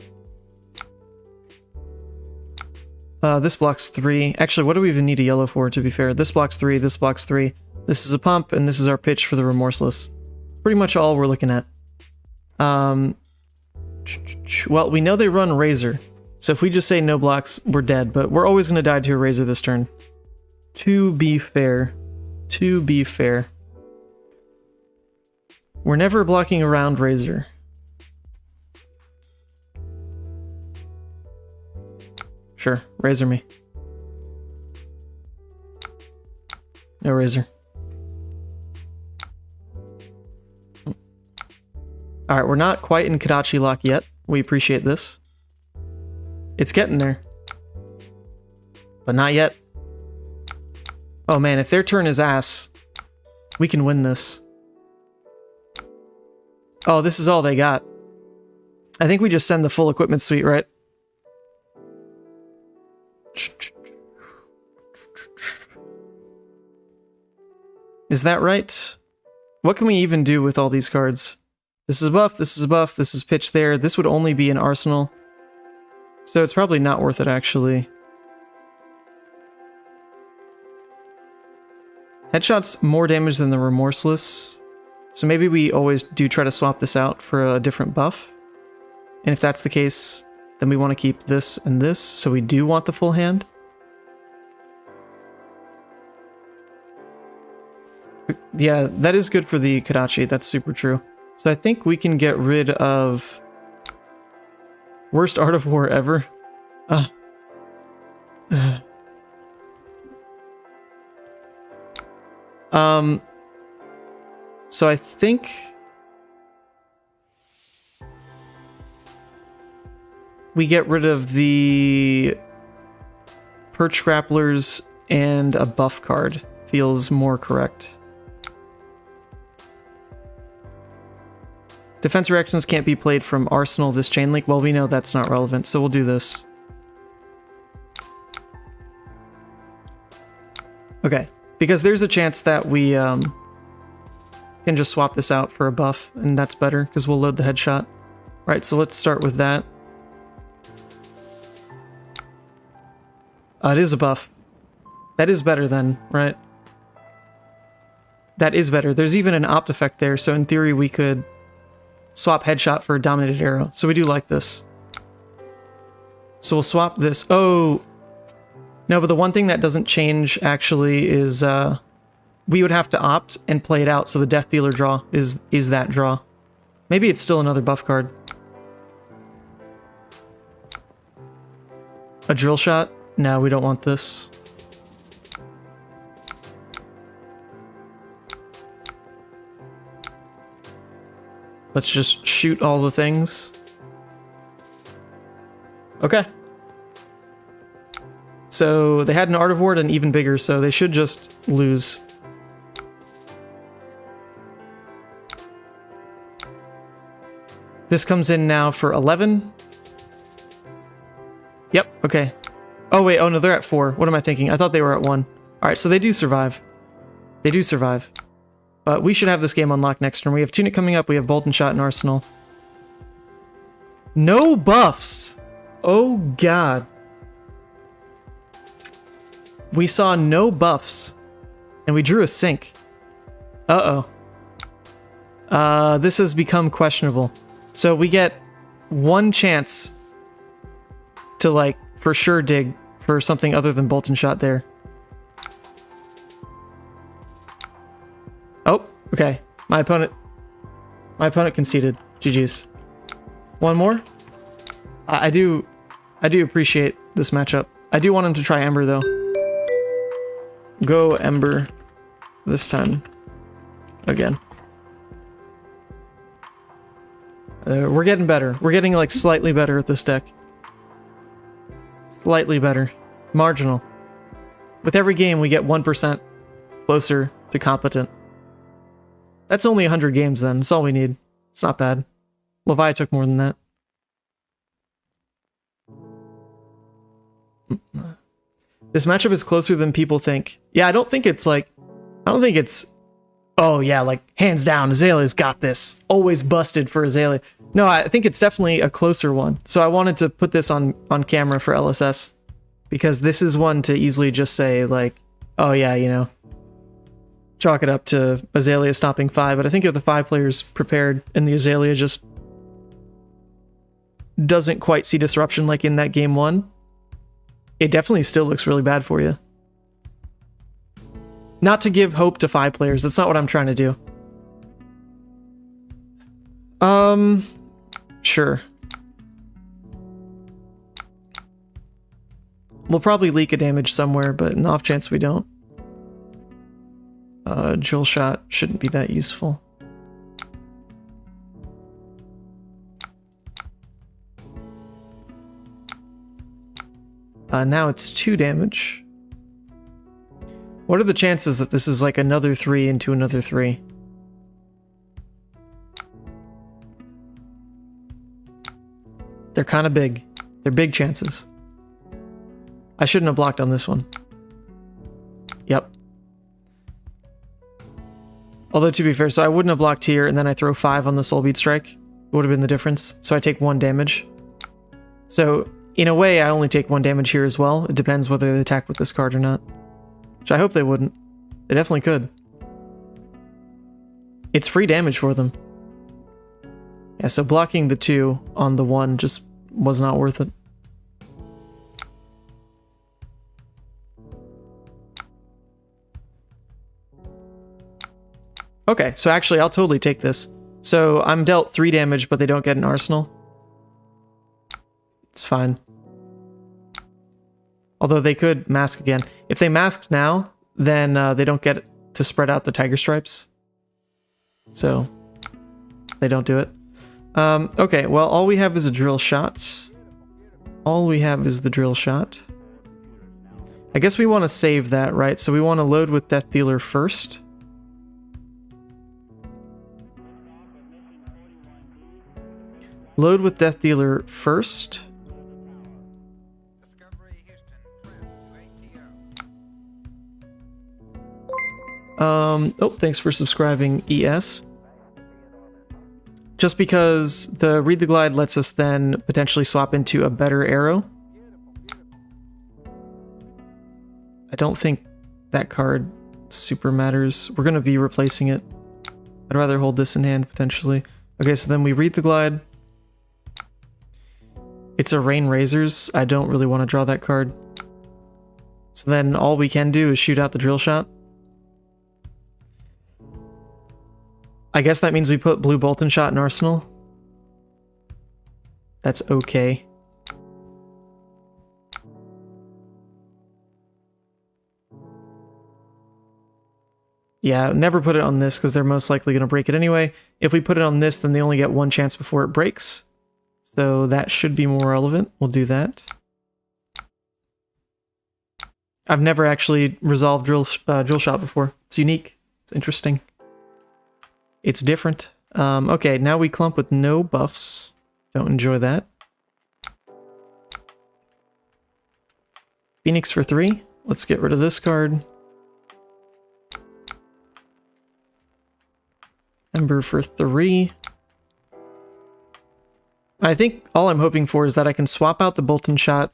this blocks 3. Actually, what do we even need a yellow for, to be fair? This blocks 3, this blocks 3. This is a pump, and this is our pitch for the remorseless. Pretty much all we're looking at. Well, we know they run Razor, so if we just say no blocks, we're dead, but we're always going to die to a Razor this turn. To be fair. To be fair. We're never blocking around Razor. Sure, Razor me. No Razor. Alright, we're not quite in Kodachi lock yet. We appreciate this. It's getting there. But not yet. Oh man, if their turn is ass, we can win this. Oh, this is all they got. I think we just send the full equipment suite, right? Is that right? What can we even do with all these cards? This is a buff, this is a buff, this is pitch there. This would only be an arsenal. So it's probably not worth it, actually. Headshot's more damage than the remorseless. So maybe we always do try to swap this out for a different buff. And if that's the case, then we want to keep this and this, so we do want the full hand. Yeah, that is good for the Kodachi, that's super true. So I think we can get rid of... Worst Art of War ever? So I think... we get rid of the Perch Grapplers and a buff card. Feels more correct. Defense reactions can't be played from Arsenal this chain link. Well, we know that's not relevant, so we'll do this. Okay, because there's a chance that we can just swap this out for a buff, and that's better, because we'll load the headshot. Right, so let's start with that. It is a buff. That is better then, right? That is better. There's even an opt effect there, so in theory we could swap headshot for a dominated arrow. So we do like this. So we'll swap this. Oh, no, but the one thing that doesn't change actually is we would have to opt and play it out, so the death dealer draw is that draw. Maybe it's still another buff card. A drill shot? No, we don't want this. Let's just shoot all the things. Okay. So they had an Art of War and even bigger, so they should just lose. This comes in now for 11. Yep, okay. Oh wait, oh no, they're at 4. What am I thinking? I thought they were at 1. Alright, so they do survive. They do survive. But we should have this game unlocked next turn. We have Tunic coming up, we have Bolt and Shot and Arsenal. No buffs! Oh god. We saw no buffs. And we drew a sync. Uh-oh. This has become questionable. So we get one chance to, like, for sure dig for something other than Bolt and Shot there. Oh, okay. My opponent conceded. GG's. One more? I do appreciate this matchup. I do want him to try Ember, though. Go Ember this time. Again. We're getting better. We're getting, like, slightly better at this deck. Slightly better. Marginal. With every game, we get 1% closer to competent. That's only 100 games, then. That's all we need. It's not bad. Levi took more than that. This matchup is closer than people think. Yeah, I don't think it's, oh yeah, like, hands down, Azalea's got this. Always busted for Azalea. No, I think it's definitely a closer one. So I wanted to put this on camera for LSS. Because this is one to easily just say, like, oh yeah, you know, chalk it up to Azalea stopping Fai. But I think if the Fai player's prepared and the Azalea just doesn't quite see disruption like in that game 1, it definitely still looks really bad for you. Not to give hope to Fai players. That's not what I'm trying to do. Sure. We'll probably leak a damage somewhere, but in the off chance we don't. Drill shot shouldn't be that useful. Now it's 2 damage. What are the chances that this is like another 3 into another 3? They're kind of big. They're big chances. I shouldn't have blocked on this one. Yep. Although, to be fair, so I wouldn't have blocked here, and then I throw 5 on the Soul Beat Strike. It would have been the difference. So I take 1 damage. So, in a way, I only take 1 damage here as well. It depends whether they attack with this card or not. Which I hope they wouldn't. They definitely could. It's free damage for them. Yeah, so blocking the 2 on the 1 just was not worth it. Okay, so actually I'll totally take this. So I'm dealt 3 damage, but they don't get an arsenal. It's fine. Although they could mask again. If they masked now, then they don't get to spread out the tiger stripes. So they don't do it. Okay, well, all we have is a drill shot. all we have is the drill shot. I guess we want to save that, right? So we want to load with Death Dealer first. Load with Death Dealer first. Oh, thanks for subscribing, ES. Just because the Read the Glide lets us then potentially swap into a better arrow. I don't think that card super matters. We're going to be replacing it. I'd rather hold this in hand, potentially. Okay, so then we Read the Glide. It's a Rain Razors. I don't really want to draw that card. So then all we can do is shoot out the drill shot. I guess that means we put Blue Bolt and Shot in Arsenal. That's okay. Yeah, never put it on this because they're most likely going to break it anyway. If we put it on this, then they only get one chance before it breaks. So that should be more relevant. We'll do that. I've never actually resolved drill shot before. It's unique. It's interesting. It's different. Okay, now we clump with no buffs. Don't enjoy that. Phoenix for 3. Let's get rid of this card. Ember for 3. I think all I'm hoping for is that I can swap out the Bolt and Shot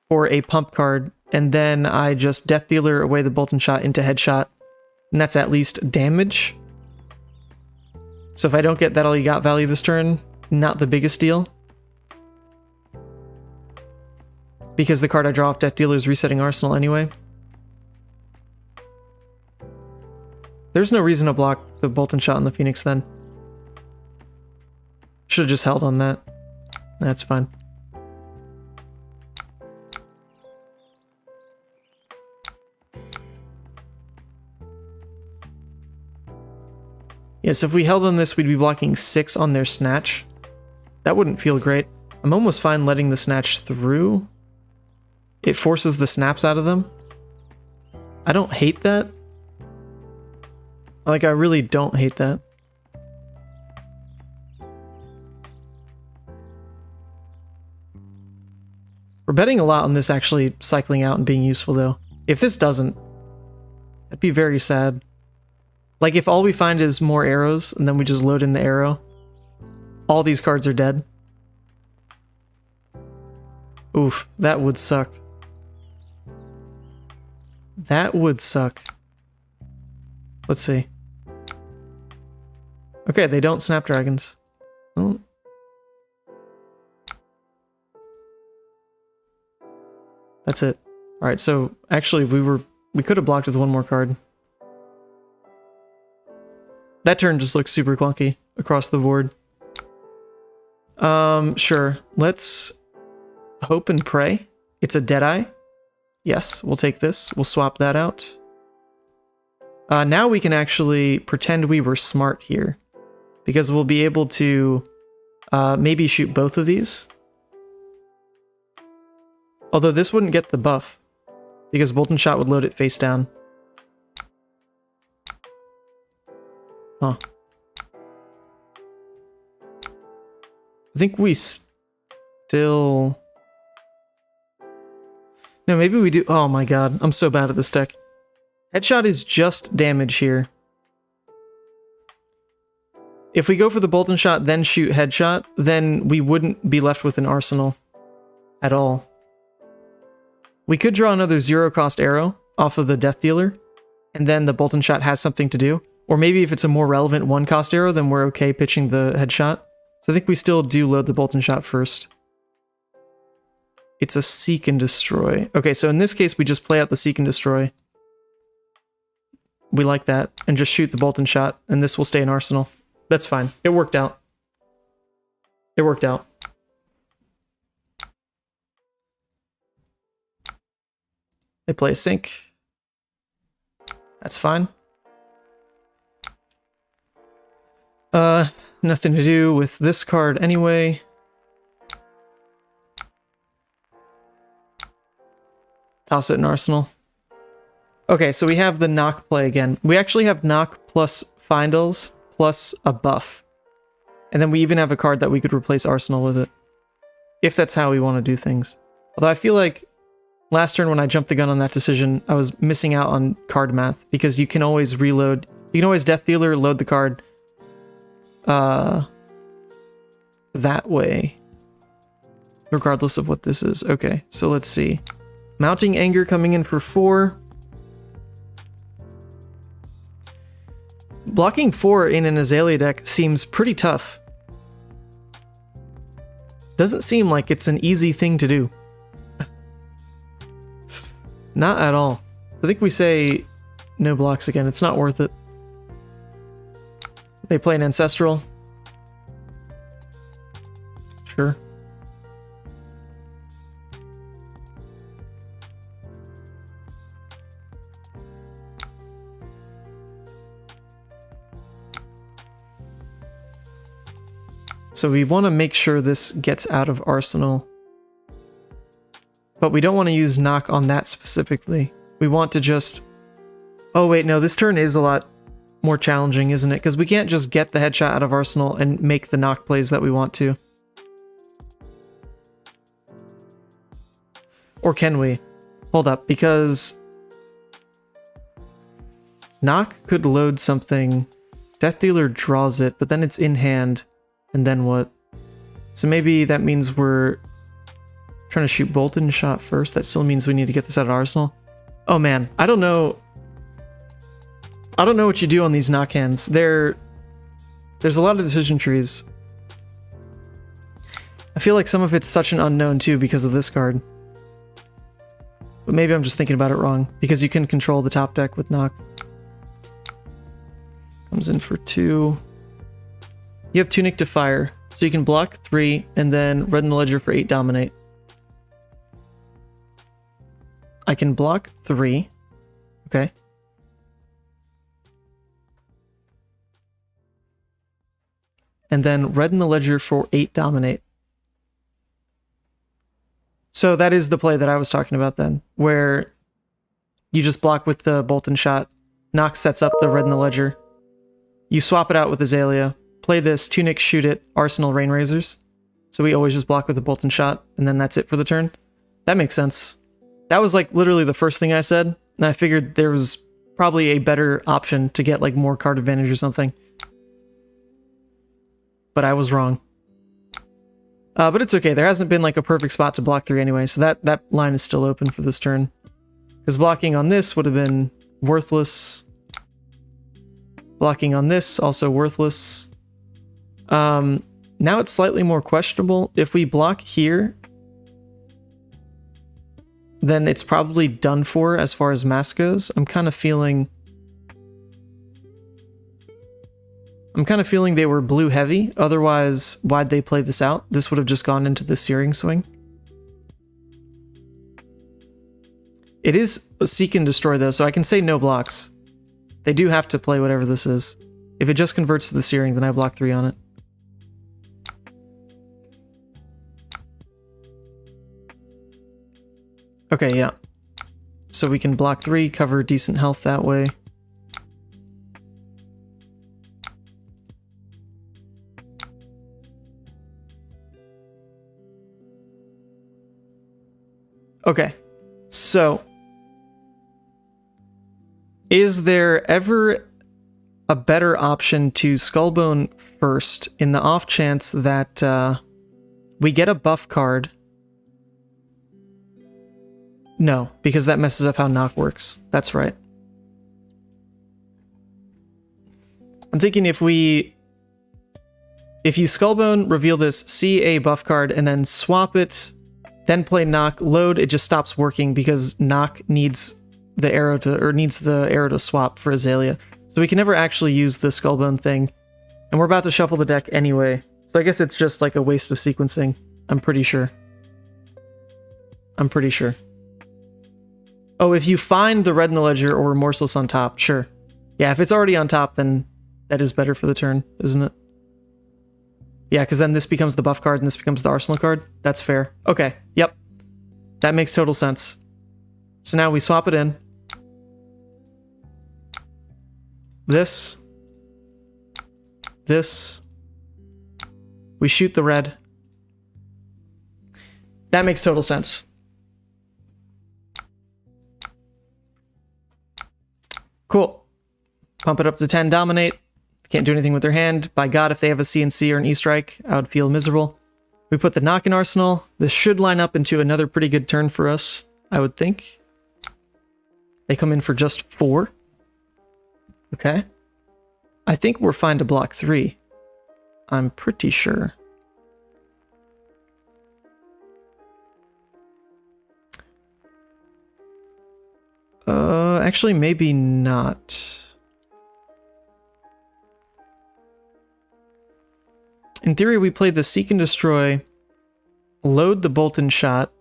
for a pump card, and then I just Death Dealer away the Bolt and Shot into Headshot, and that's at least damage. So if I don't get that all you got value this turn, not the biggest deal. Because the card I draw off Death Dealer is resetting Arsenal anyway. There's no reason to block the Bolt and Shot on the Phoenix then. Should have just held on that. That's fine. Yeah, so if we held on this, we'd be blocking 6 on their Snatch. That wouldn't feel great. I'm almost fine letting the Snatch through. It forces the snaps out of them. I don't hate that. Like, I really don't hate that. We're betting a lot on this actually cycling out and being useful, though. If this doesn't, that'd be very sad. Like, if all we find is more arrows, and then we just load in the arrow, all these cards are dead. Oof, that would suck. That would suck. Let's see. Okay, they don't Snapdragons. Oh. That's it. Alright, so actually we could have blocked with one more card. That turn just looks super clunky across the board. Sure. Let's hope and pray. It's a Deadeye. Yes, we'll take this. We'll swap that out. Now we can actually pretend we were smart here. Because we'll be able to maybe shoot both of these. Although this wouldn't get the buff. Because Bolt and Shot would load it face down. Huh. I think we still... No, maybe we do... Oh my god, I'm so bad at this deck. Headshot is just damage here. If we go for the Bolt and Shot, then shoot Headshot, then we wouldn't be left with an arsenal at all. We could draw another 0-cost arrow off of the Death Dealer, and then the Bolt and Shot has something to do. Or maybe if it's a more relevant 1-cost arrow, then we're okay pitching the Headshot. So I think we still do load the Bolt and Shot first. It's a Seek and Destroy. Okay, so in this case, we just play out the Seek and Destroy. We like that. And just shoot the Bolt and Shot, and this will stay in Arsenal. That's fine. It worked out. It worked out. They play a Sync. That's fine. Nothing to do with this card anyway. Toss it in Arsenal. Okay, so we have the knock play again. We actually have knock plus Findles plus a buff. And then we even have a card that we could replace Arsenal with it. If that's how we want to do things. Although I feel like last turn when I jumped the gun on that decision, I was missing out on card math. Because you can always reload. You can always Death Dealer, load the card. That way. Regardless of what this is. Okay, so let's see. Mounting Anger coming in for 4. Blocking 4 in an Azalea deck seems pretty tough. Doesn't seem like it's an easy thing to do. Not at all. I think we say no blocks again. It's not worth it. They play an Ancestral. Sure. So we want to make sure this gets out of Arsenal. But we don't want to use knock on that specifically. We want to just... Oh wait, no, this turn is a lot more challenging, isn't it? Because we can't just get the headshot out of Arsenal and make the knock plays that we want to. Or can we? Hold up, because... Knock could load something. Death Dealer draws it, but then it's in hand. And then what? So maybe that means we're trying to shoot Bolton shot first. That still means we need to get this out of Arsenal. Oh man, I don't know. I don't know what you do on these knock hands. There's a lot of decision trees. I feel like some of it's such an unknown too because of this card. But maybe I'm just thinking about it wrong. Because you can control the top deck with knock. Comes in for 2. You have Tunic to fire, so you can block 3 and then Red in the Ledger for 8 dominate. I can block 3. Okay. And then Red in the Ledger for 8 dominate. So that is the play that I was talking about then, where you just block with the Bolton shot, Knock sets up the Red in the Ledger, you swap it out with Azalea, play this, Tunic, shoot it, Arsenal, Rain Razors. So we always just block with the Bolton shot, and then that's it for the turn. That makes sense. That was like literally the first thing I said, and I figured there was probably a better option to get like more card advantage or something. But I was wrong. But it's okay, there hasn't been like a perfect spot to block 3 anyway, so that line is still open for this turn. Because blocking on this would have been worthless. Blocking on this, also worthless. Now it's slightly more questionable. If we block here, then it's probably done for as far as mass goes. I'm kind of feeling they were blue heavy. Otherwise, why'd they play this out? This would have just gone into the Searing Swing. It is a Seek and Destroy though, so I can say no blocks. They do have to play whatever this is. If it just converts to the Searing, then I block 3 on it. Okay, yeah. So we can block 3, cover decent health that way. Okay, so is there ever a better option to Skullbone first in the off chance that we get a buff card? No, because that messes up how knock works. That's right. I'm thinking if you Skullbone, reveal this, see a buff card, and then swap it, then play knock, load, it just stops working because knock needs the arrow to swap for Azalea. So we can never actually use the Skullbone thing. And we're about to shuffle the deck anyway. So I guess it's just like a waste of sequencing. I'm pretty sure. Oh, if you find the Red in the Ledger or Remorseless on top, sure. Yeah, if it's already on top, then that is better for the turn, isn't it? Yeah, because then this becomes the buff card and this becomes the Arsenal card. That's fair. Okay, yep. That makes total sense. So now we swap it in. This. This. We shoot the red. That makes total sense. Cool. Pump it up to 10, dominate. Can't do anything with their hand. By God, if they have a CNC or an E-strike, I would feel miserable. We put the knock in arsenal. This should line up into another pretty good turn for us, I would think. They come in for just 4. Okay. I think we're fine to block 3. I'm pretty sure. Actually, maybe not. In theory, we play the Seek and Destroy, load the Bolt and Shot,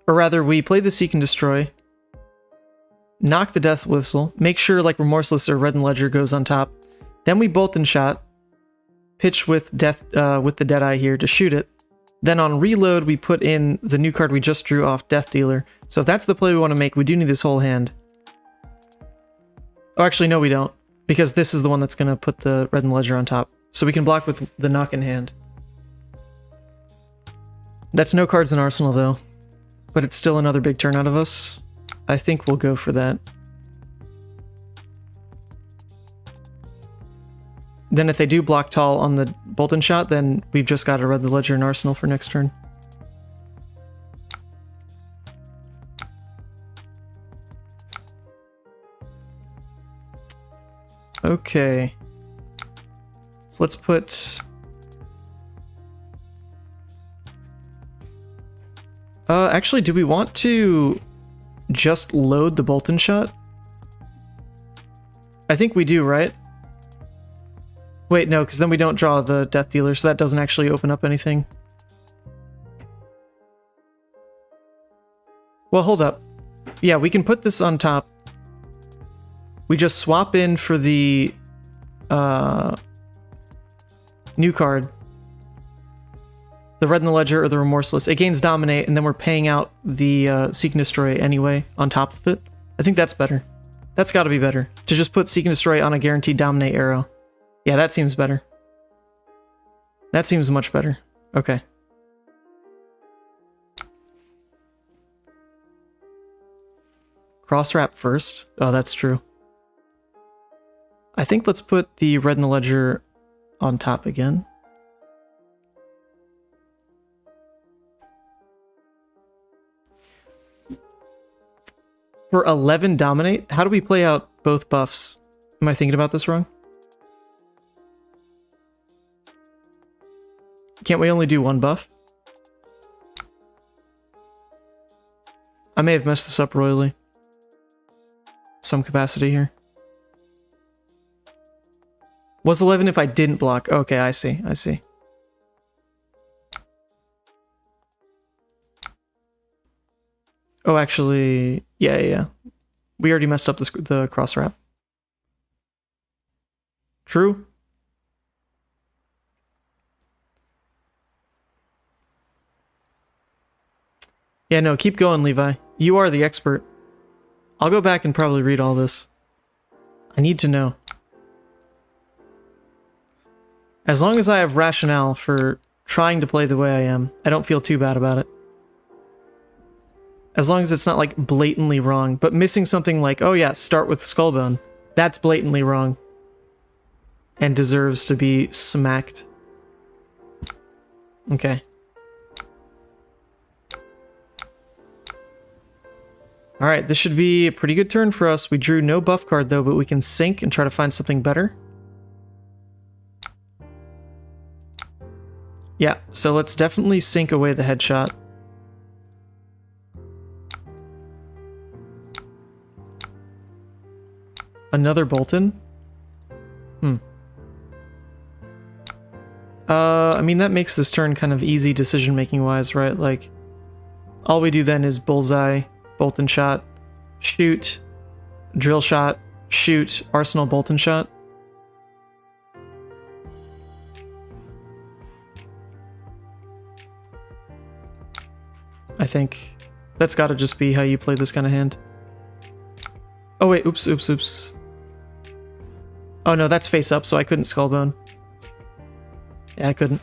or rather, we play the Seek and Destroy, knock the Death Whistle, make sure like Remorseless or Red and Ledger goes on top, then we Bolt and Shot, pitch with with the Deadeye here to shoot it. Then on reload, we put in the new card we just drew off, Death Dealer. So if that's the play we want to make, we do need this whole hand. Oh, actually, no, we don't. Because this is the one that's going to put the Red and Ledger on top. So we can block with the knock in hand. That's no cards in Arsenal, though. But it's still another big turn out of us. I think we'll go for that. Then if they do block tall on the Bolt and Shot, then we've just got to Red the Ledger in Arsenal for next turn. Okay. So let's put... actually, do we want to just load the Bolt and Shot? I think we do, right? Wait, no, because then we don't draw the Death Dealer, so that doesn't actually open up anything. Well, hold up. Yeah, we can put this on top. We just swap in for the new card. The Red and the Ledger or the Remorseless. It gains Dominate, and then we're paying out the Seek and Destroy anyway on top of it. I think that's better. That's got to be better. To just put Seek and Destroy on a guaranteed Dominate arrow. Yeah, that seems better. That seems much better. Okay. Cross wrap first. Oh, that's true. I think let's put the Red and the Ledger on top again. For 11 Dominate, how do we play out both buffs? Am I thinking about this wrong? Can't we only do one buff? I may have messed this up royally. Some capacity here. Was 11 if I didn't block? Okay, I see, I see. Oh, actually, yeah. We already messed up the cross wrap. True. Yeah, no, keep going, Levi. You are the expert. I'll go back and probably read all this. I need to know. As long as I have rationale for trying to play the way I am, I don't feel too bad about it. As long as it's not like blatantly wrong, but missing something like, oh yeah, start with Skullbone. That's blatantly wrong. And deserves to be smacked. Okay. Alright, this should be a pretty good turn for us. We drew no buff card though, but we can sink and try to find something better. Yeah, so let's definitely sink away the headshot. Another Bolton? I mean, that makes this turn kind of easy decision-making wise, right? Like, all we do then is Bullseye, Bolt and Shot, shoot, Drill Shot, shoot, Arsenal, Bolt and Shot. I think. That's gotta just be how you play this kind of hand. Oh wait, oops, oops, oops. Oh no, that's face up, so I couldn't skullbone. Yeah, I couldn't.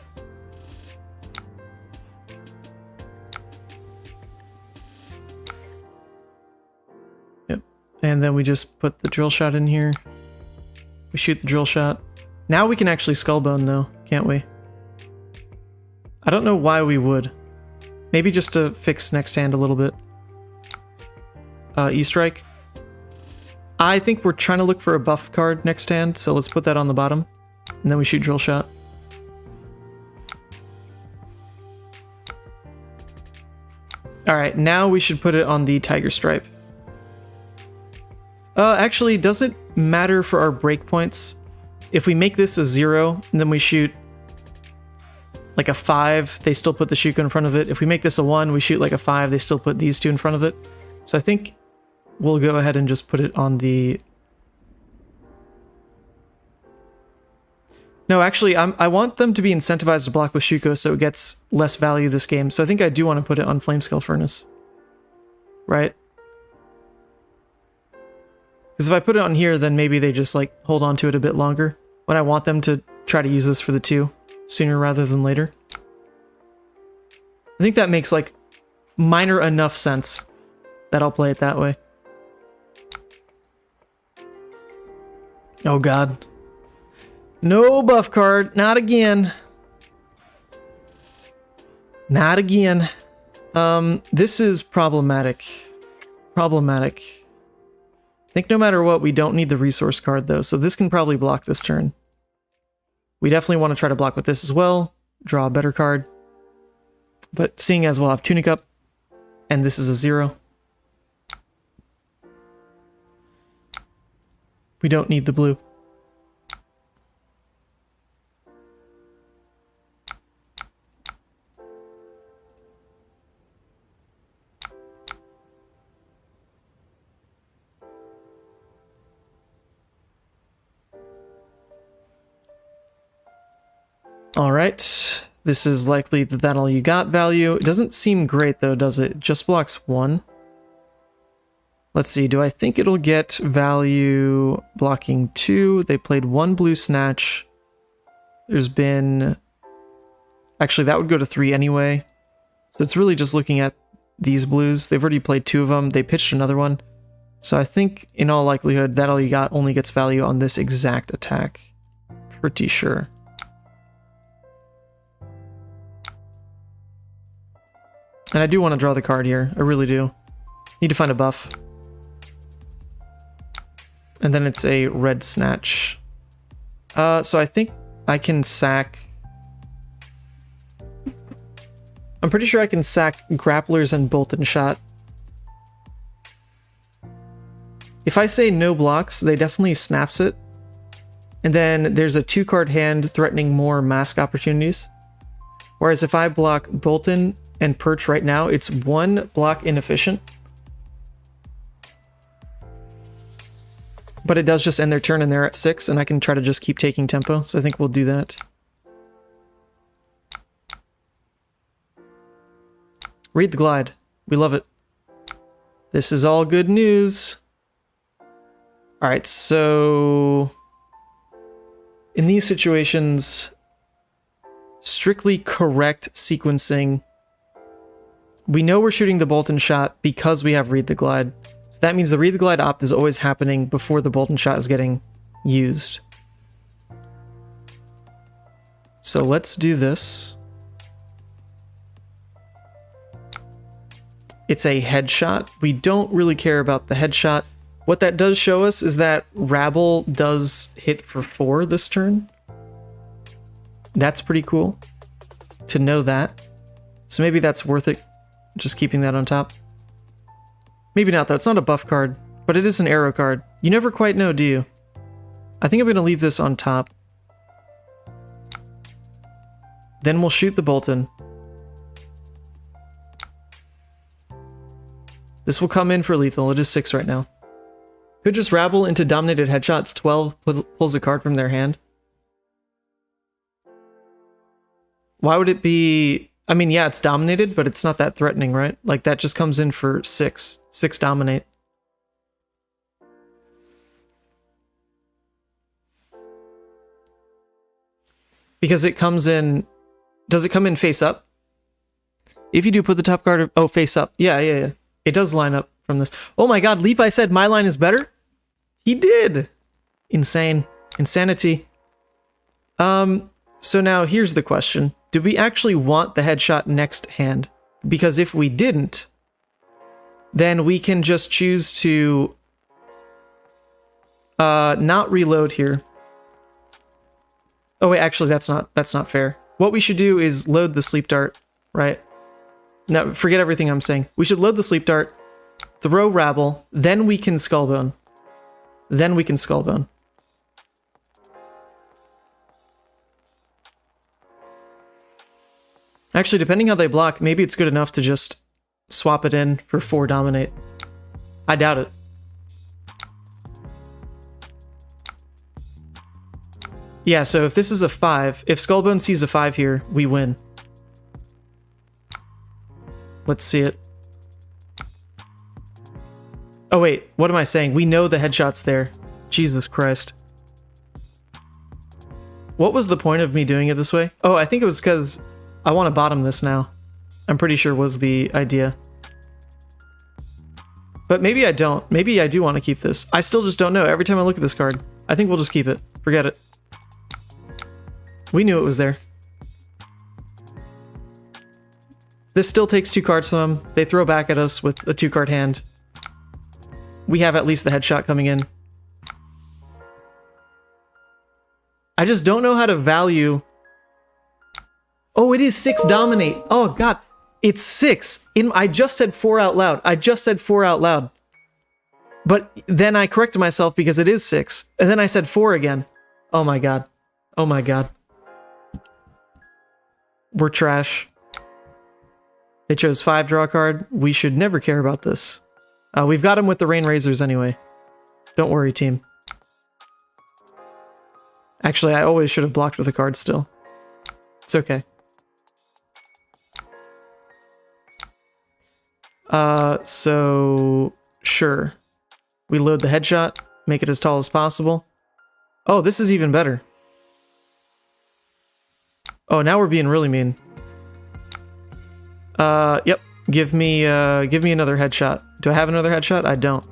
Yep. And then we just put the drill shot in here. We shoot the drill shot. Now we can actually skullbone though, can't we? I don't know why we would. Maybe just to fix next hand a little bit. E-strike. I think we're trying to look for a buff card next hand, so let's put that on the bottom. And then we shoot drill shot. Alright, now we should put it on the tiger stripe. Actually, does it matter for our breakpoints? If we make this a 0, and then we shoot like a 5, they still put the Shuko in front of it. If we make this a 1, we shoot like a 5, they still put these two in front of it. So I think we'll go ahead and just put it on the... No, actually, I want them to be incentivized to block with Shuko so it gets less value this game. So I think I do want to put it on Flamescale Furnace. Right? Because if I put it on here, then maybe they just like hold on to it a bit longer. When I want them to try to use this for the 2 sooner rather than later. I think that makes like minor enough sense that I'll play it that way. Oh god. No buff card. Not again. Not again. This is problematic. Problematic. I think no matter what, we don't need the resource card though, so this can probably block this turn. We definitely want to try to block with this as well. Draw a better card. But seeing as we'll have Tunic up, and this is a 0. We don't need the blue. Alright, this is likely that all you got value. It doesn't seem great though, does it? It just blocks 1. Let's see, do I think it'll get value blocking 2? They played 1 blue snatch. There's been... Actually, that would go to 3 anyway. So it's really just looking at these blues. They've already played 2 of them. They pitched another one. So I think, in all likelihood, that all you got only gets value on this exact attack. Pretty sure. And I do want to draw the card here. I really do. Need to find a buff. And then it's a red snatch. So I think I can sack... I'm pretty sure I can sack grapplers and bolt and shot. If I say no blocks, they definitely snaps it. And then there's a 2-card hand threatening more mask opportunities. Whereas if I block Bolton and Perch right now, it's 1 block inefficient. But it does just end their turn and they're at 6, and I can try to just keep taking tempo, so I think we'll do that. Read the glide. We love it. This is all good news. Alright, so... in these situations, strictly correct sequencing. We know we're shooting the bolt and shot because we have read the glide. So that means the read the glide opt is always happening before the bolt and shot is getting used. So let's do this. It's a headshot. We don't really care about the headshot. What that does show us is that Rabble does hit for 4 this turn. That's pretty cool to know that. So maybe that's worth it, just keeping that on top. Maybe not though, it's not a buff card, but it is an arrow card. You never quite know, do you? I think I'm going to leave this on top. Then we'll shoot the Bolton. This will come in for lethal, it is 6 right now. Could just Rabble into dominated headshots, 12 pulls a card from their hand. Why would it be I mean, yeah, it's dominated, but it's not that threatening, right? Like, that just comes in for 6. 6 dominate. Because it comes in... Does it come in face up? If you do, put the top card... Oh, face up. Yeah. It does line up from this. Oh my god, Levi said my line is better? He did! Insane. Insanity. So now here's the question. Do we actually want the headshot next hand? Because if we didn't, then we can just choose to not reload here. Oh wait, actually that's not fair. What we should do is load the sleep dart, right? No, forget everything I'm saying. We should load the sleep dart, throw rabble, then we can skullbone. Then we can skullbone. Actually, depending how they block, maybe it's good enough to just swap it in for 4 dominate. I doubt it. Yeah, so if this is a 5, if Skullbone sees a 5 here, we win. Let's see it. Oh wait, what am I saying? We know the headshot's there. Jesus Christ. What was the point of me doing it this way? Oh, I think it was because I want to bottom this now. I'm pretty sure was the idea. But maybe I don't. Maybe I do want to keep this. I still just don't know. Every time I look at this card, I think we'll just keep it. Forget it. We knew it was there. This still takes 2 cards from them. They throw back at us with a 2-card hand. We have at least the headshot coming in. I just don't know how to value... Oh, it is 6 dominate. Oh god, it's 6. I just said 4 out loud. I just said 4 out loud. But then I corrected myself because it is 6. And then I said 4 again. Oh my god. Oh my god. We're trash. They chose 5 draw card. We should never care about this. We've got him with the Rain Razors anyway. Don't worry, team. Actually, I always should have blocked with a card still. It's okay. So... Sure. We load the headshot, make it as tall as possible. Oh, this is even better. Oh, now we're being really mean. Yep. Give me another headshot. Do I have another headshot? I don't.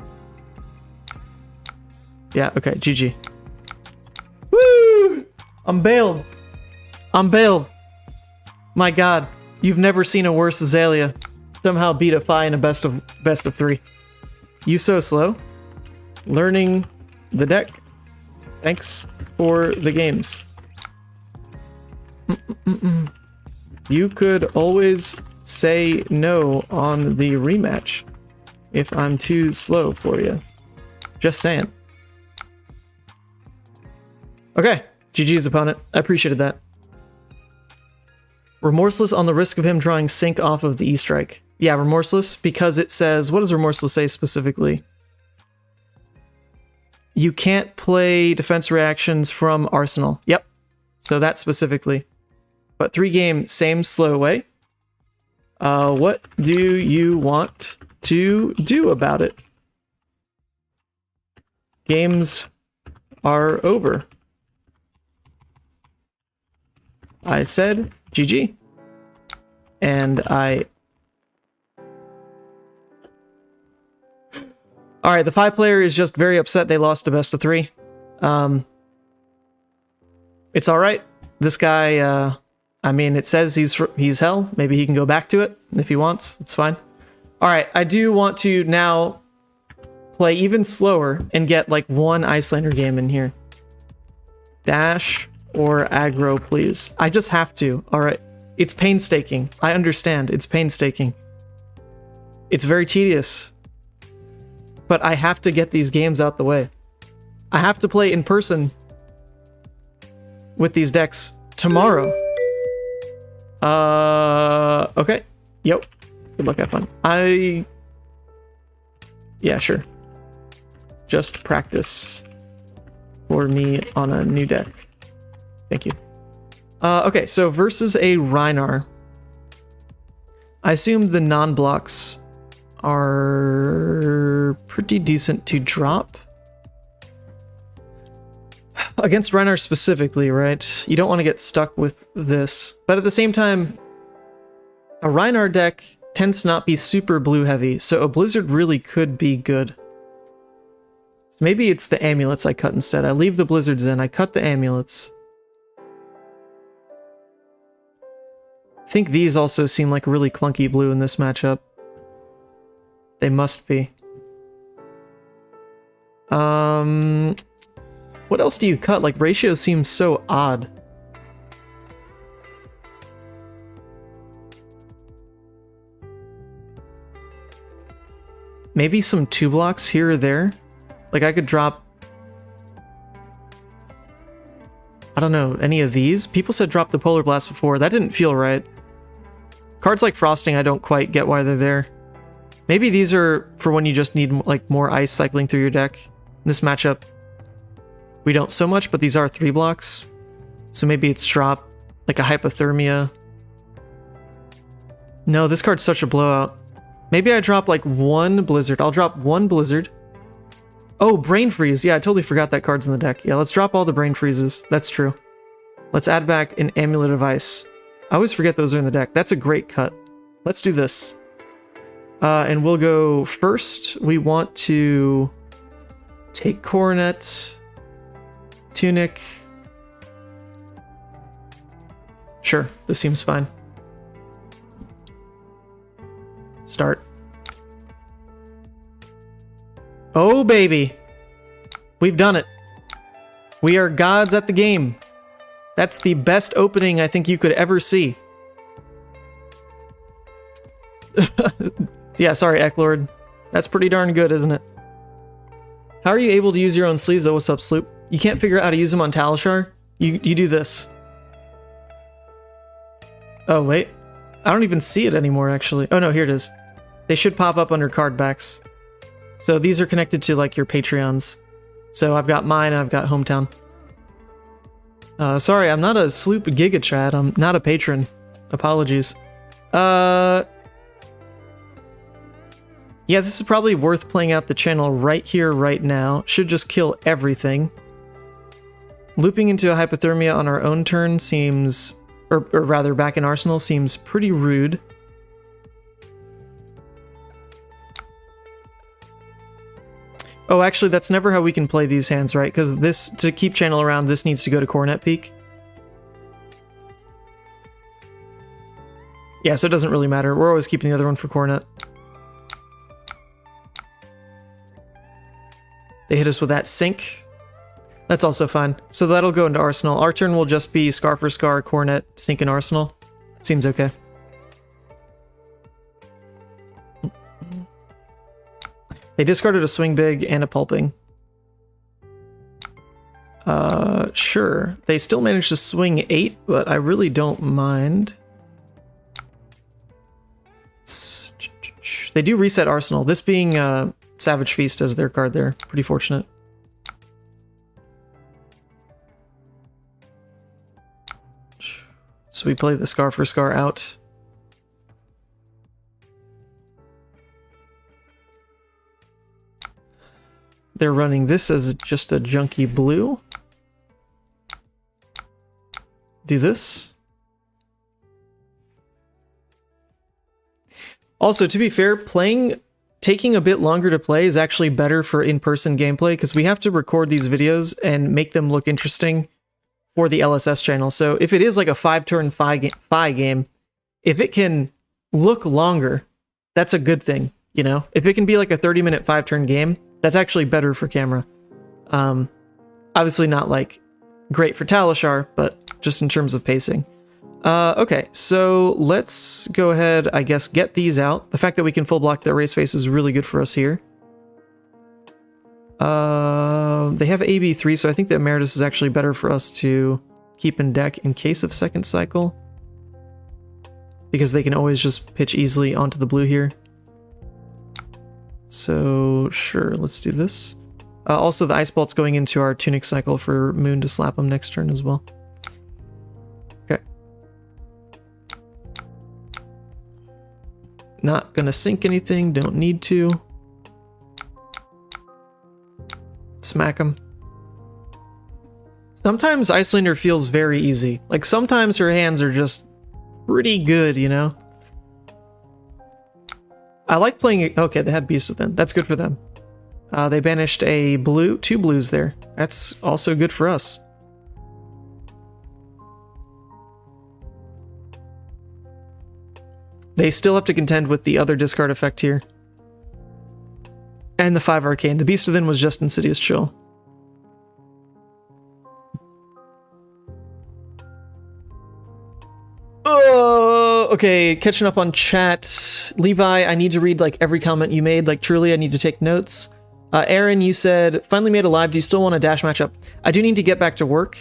Yeah, okay, GG. Woo! I'm bailed. I'm bailed. My god, you've never seen a worse Azalea. Somehow beat a Fai in a best of 3. You so slow. Learning the deck. Thanks for the games. You could always say no on the rematch if I'm too slow for you. Just saying. Okay, GG's opponent. I appreciated that. Remorseless on the risk of him drawing sync off of the E-Strike. Yeah, Remorseless, because it says... What does Remorseless say specifically? You can't play defense reactions from Arsenal. Yep. So that specifically. But 3 game, same slow way. What do you want to do about it? Games are over. I said GG. And I... Alright, the Fai player is just very upset they lost to best of 3. It's alright. This guy, I mean, it says he's hell. Maybe he can go back to it if he wants. It's fine. Alright, I do want to now play even slower and get like 1 Iyslander game in here. Dash or aggro, please. I just have to. Alright. It's painstaking. I understand. It's painstaking. It's very tedious. But I have to get these games out the way. I have to play in person with these decks tomorrow. Okay. Yep. Good luck, have fun. Yeah, sure. Just practice for me on a new deck. Thank you. Okay, so versus a Rhinar. I assume the non-blocks are pretty decent to drop. Against Rhinar specifically, right? You don't want to get stuck with this. But at the same time, a Rhinar deck tends to not be super blue heavy, so a Blizzard really could be good. So maybe it's the amulets I cut instead. I leave the Blizzards in, I cut the amulets. I think these also seem like really clunky blue in this matchup. They must be. What else do you cut? Like, ratio seems so odd. Maybe some 2 blocks here or there? Like, I could drop... I don't know, any of these? People said drop the Polar Blast before. That didn't feel right. Cards like Frosting, I don't quite get why they're there. Maybe these are for when you just need, like, more ice cycling through your deck. In this matchup, we don't so much, but these are 3 blocks. So maybe it's drop, like a Hypothermia. No, this card's such a blowout. Maybe I drop like 1 Blizzard. I'll drop 1 Blizzard. Oh, Brain Freeze. Yeah, I totally forgot that card's in the deck. Yeah, let's drop all the Brain Freezes. That's true. Let's add back an Amulet of Ice. I always forget those are in the deck. That's a great cut. Let's do this. And we'll go first. We want to take Coronet, Tunic. Sure, this seems fine. Start. Oh, baby. We've done it. We are gods at the game. That's the best opening I think you could ever see. Yeah, sorry, Eklord. That's pretty darn good, isn't it? How are you able to use your own sleeves? Oh, what's up, Sloop? You can't figure out how to use them on Talishar? You do this. Oh, wait. I don't even see it anymore, actually. Oh, no, here it is. They should pop up under card backs. So these are connected to, like, your Patreons. So I've got mine and I've got Hometown. Sorry, I'm not a Sloop Giga Chat. I'm not a patron. Apologies. Yeah, this is probably worth playing out the channel right here, right now. Should just kill everything. Looping into a Hypothermia on our own turn seems... Or rather, back in Arsenal seems pretty rude. Oh, actually, that's never how we can play these hands, right? Because this, to keep channel around, this needs to go to Coronet Peak. Yeah, so it doesn't really matter. We're always keeping the other one for Coronet. They hit us with that Sync. That's also fine. So that'll go into Arsenal. Our turn will just be Scar for Scar, Coronet, Sync, and Arsenal. Seems okay. They discarded a Swing Big and a Pulping. Sure. They still managed to swing 8, but I really don't mind. They do reset Arsenal. This being Savage Feast as their card there. Pretty fortunate. So we play the Scar for Scar out. They're running this as just a junky blue. Do this. Also, to be fair, taking a bit longer to play is actually better for in-person gameplay because we have to record these videos and make them look interesting for the LSS channel. So if it is like a 5-turn Fai game, if it can look longer, that's a good thing, you know? If it can be like a 30-minute 5-turn game, that's actually better for camera. Obviously not like great for Talishar, but just in terms of pacing. Okay, so let's go ahead, I guess, get these out. The fact that we can full block the Erase Face is really good for us here. They have AB3, so I think the Emeritus is actually better for us to keep in deck in case of second cycle. Because they can always just pitch easily onto the blue here. So, sure, let's do this. Also, the Ice Bolt's going into our Tunic cycle for Moon to slap them next turn as well. Okay. Not gonna sink anything, don't need to. Smack him. Sometimes Iyslander feels very easy. Like, sometimes her hands are just pretty good, you know? I like playing... Okay, they had Beast Within. That's good for them. They banished a blue, 2 blues there. That's also good for us. They still have to contend with the other discard effect here. And the 5 Arcane. The Beast Within was just Insidious Chill. Oh, okay, catching up on chat. Levi, I need to read like every comment you made. Like, truly, I need to take notes. Aaron, you said, finally made a live. Do you still want a dash matchup? I do need to get back to work.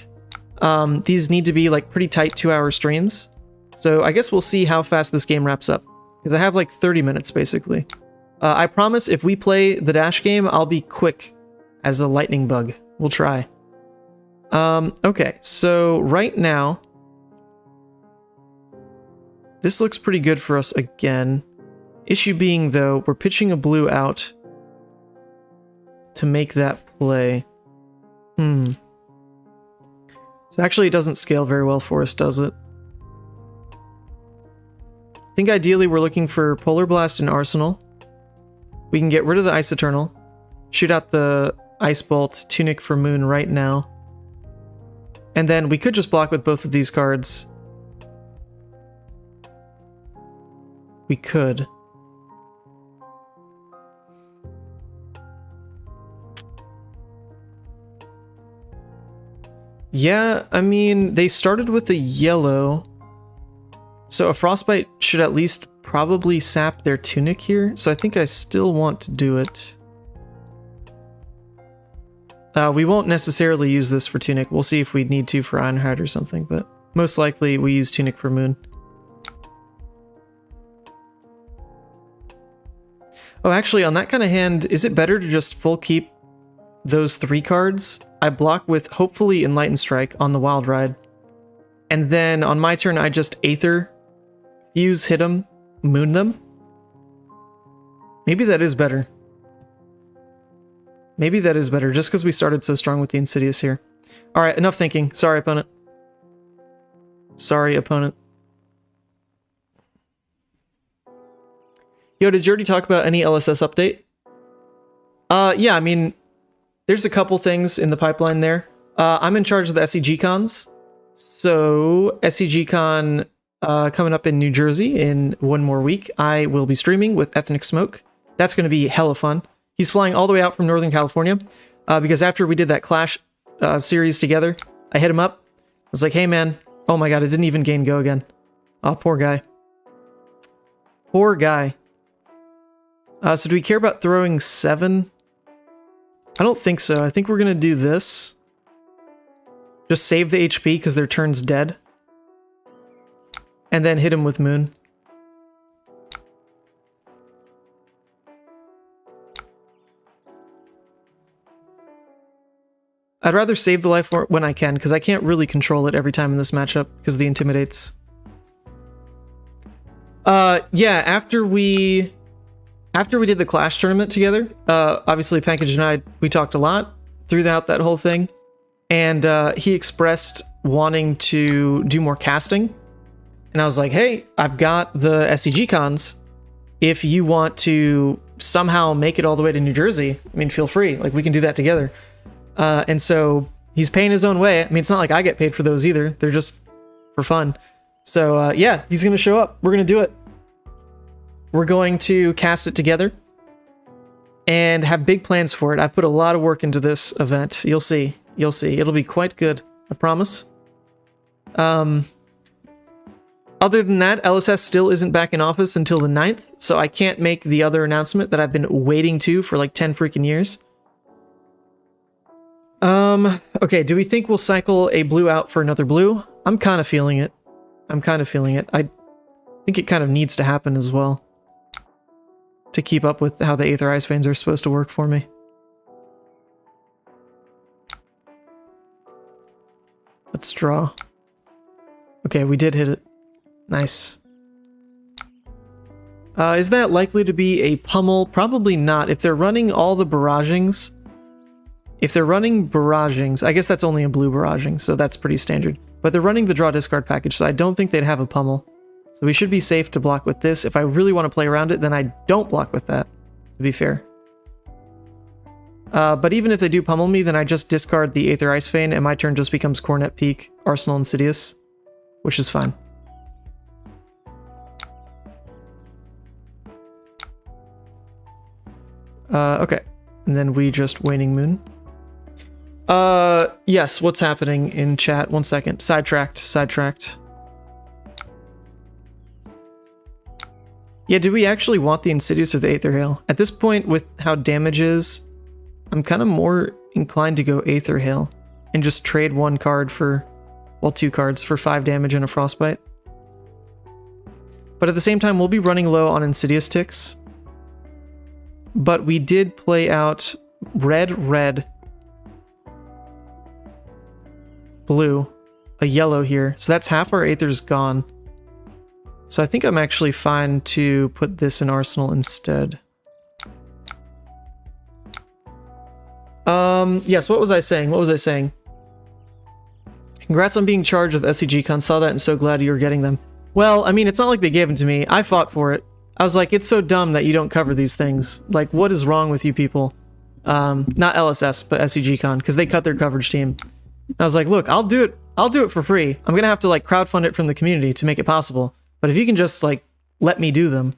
These need to be like pretty tight 2-hour streams. So I guess we'll see how fast this game wraps up. Because I have like 30 minutes, basically. I promise if we play the dash game, I'll be quick as a lightning bug. We'll try. Okay, so right now... This looks pretty good for us again. Issue being, though, we're pitching a blue out to make that play. So actually it doesn't scale very well for us, does it? I think ideally we're looking for Polar Blast and Arsenal. We can get rid of the Ice Eternal, shoot out the Ice Bolt, Tunic for Moon right now. And then we could just block with both of these cards. We could. Yeah, I mean, they started with a yellow. So a Frostbite should at least probably sap their Tunic here. So I think I still want to do it. We won't necessarily use this for Tunic. We'll see if we need to for Ironhide or something, but most likely we use Tunic for Moon. Oh, actually, on that kind of hand, is it better to just full keep those 3 cards? I block with, hopefully, Enlightened Strike on the Wild Ride. And then on my turn, I just Aether, Fuse, hit them, Moon them? Maybe that is better. Maybe that is better, just because we started so strong with the Insidious here. Alright, enough thinking. Sorry, opponent. Sorry, opponent. Yo, did you already talk about any LSS update? Yeah, I mean, there's a couple things in the pipeline there. I'm in charge of the SEG cons. So, SEG con coming up in New Jersey in 1 more week. I will be streaming with Ethnic Smoke. That's going to be hella fun. He's flying all the way out from Northern California because after we did that Clash series together, I hit him up. I was like, hey man, oh my god, it didn't even gain go again. Oh, poor guy. Poor guy. So do we care about throwing 7? I don't think so. I think we're going to do this. Just save the HP because their turn's dead. And then hit him with Moon. I'd rather save the life when I can, because I can't really control it every time in this matchup, because the Intimidates. Yeah, after we did the Clash tournament together, obviously Pankaj and I, we talked a lot throughout that whole thing, and he expressed wanting to do more casting, and I was like, hey, I've got the SEG cons. If you want to somehow make it all the way to New Jersey, I mean, feel free. Like, we can do that together. And so he's paying his own way. I mean, it's not like I get paid for those either. They're just for fun. So yeah, he's going to show up. We're going to do it. We're going to cast it together and have big plans for it. I've put a lot of work into this event. You'll see. You'll see. It'll be quite good. I promise. Other than that, LSS still isn't back in office until the 9th, so I can't make the other announcement that I've been waiting to for like 10 freaking years. Okay, do we think we'll cycle a blue out for another blue? I'm kind of feeling it. I'm kind of feeling it. I think it kind of needs to happen as well, to keep up with how the Aether Ice Veins are supposed to work for me. Let's draw. Okay, we did hit it. Nice. Is that likely to be a pummel? Probably not. If they're running all the barragings... If they're running barragings... I guess that's only a blue barraging, so that's pretty standard. But they're running the draw discard package, so I don't think they'd have a pummel. So we should be safe to block with this. If I really want to play around it, then I don't block with that, to be fair. But even if they do pummel me, then I just discard the Aether Ice Vein, and my turn just becomes Coronet Peak, Arsenal Insidious, which is fine. Okay. And then we just Waning Moon. Yes, what's happening in chat? 1 second. Sidetracked. Yeah, do we actually want the Insidious or the Aether Hail? At this point, with how damage is, I'm kind of more inclined to go Aether Hail and just trade 1 card for, well, 2 cards for 5 damage and a Frostbite. But at the same time, we'll be running low on Insidious ticks. But we did play out red, blue, a yellow here. So that's half our Aether's gone. So I think I'm actually fine to put this in Arsenal instead. Yes, what was I saying? Congrats on being charged of SCG-Con. Saw that and so glad you're getting them. Well, I mean, it's not like they gave them to me. I fought for it. I was like, it's so dumb that you don't cover these things. Like, what is wrong with you people? Not LSS, but SCG-Con, because they cut their coverage team. I was like, look, I'll do it for free. I'm gonna have to like crowdfund it from the community to make it possible. But if you can just like let me do them,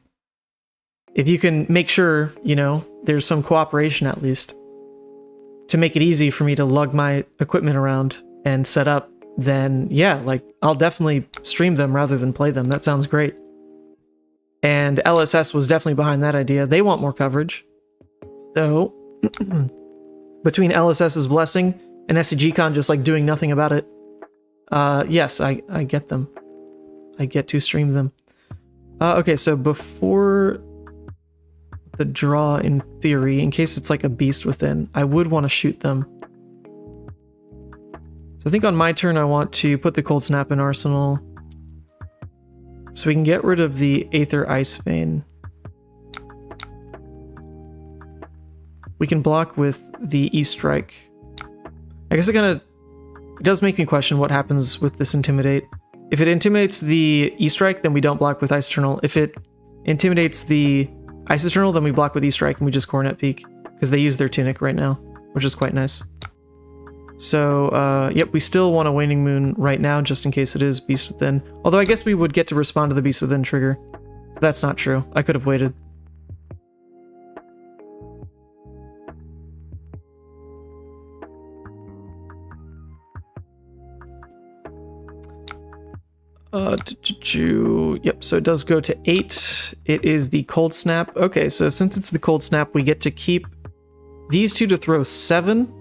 if you can make sure, you know, there's some cooperation at least to make it easy for me to lug my equipment around and set up, then yeah, like I'll definitely stream them rather than play them. That sounds great. And LSS was definitely behind that idea. They want more coverage. So between LSS's blessing and SCG-Con just like doing nothing about it, yes, I get them. I get to stream them. Okay, so before the draw, in theory, in case it's like a beast within, I would want to shoot them. So I think on my turn I want to put the Cold Snap in Arsenal, so we can get rid of the Aether Ice Vein. We can block with the E-Strike. I guess it does make me question what happens with this Intimidate. If it intimidates the E-Strike, then we don't block with Ice Eternal. If it intimidates the Ice Eternal, then we block with E-Strike and we just Coronet Peak, because they use their Tunic right now, which is quite nice. So, yep, we still want a Waning Moon right now, just in case it is Beast Within. Although I guess we would get to respond to the Beast Within trigger. So that's not true. I could have waited. Yep, so it does go to 8. It is the Cold Snap. Okay, so since it's the Cold Snap, we get to keep these 2 to throw 7.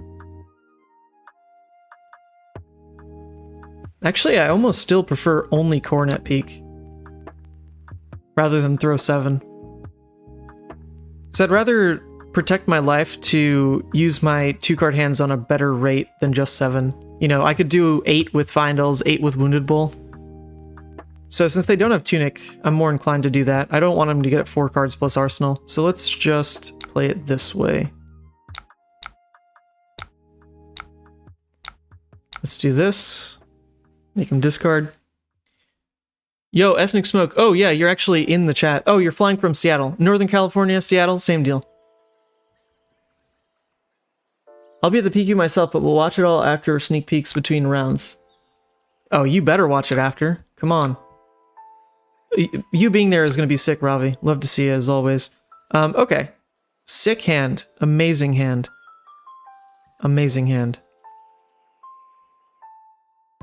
Actually, I almost still prefer only Coronet Peak rather than throw 7. So I'd rather protect my life to use my 2-card hands on a better rate than just 7. You know, I could do 8 with Findles, 8 with Wounded Bull. So since they don't have Tunic, I'm more inclined to do that. I don't want them to get 4 cards plus Arsenal. So let's just play it this way. Let's do this. Make him discard. Yo, Ethnic Smoke. Oh yeah, you're actually in the chat. Oh, you're flying from Seattle. Northern California, Seattle, same deal. I'll be at the PQ myself, but we'll watch it all after sneak peeks between rounds. Oh, you better watch it after. Come on. You being there is going to be sick, Ravi. Love to see you, as always. Okay. Sick hand. Amazing hand. Amazing hand.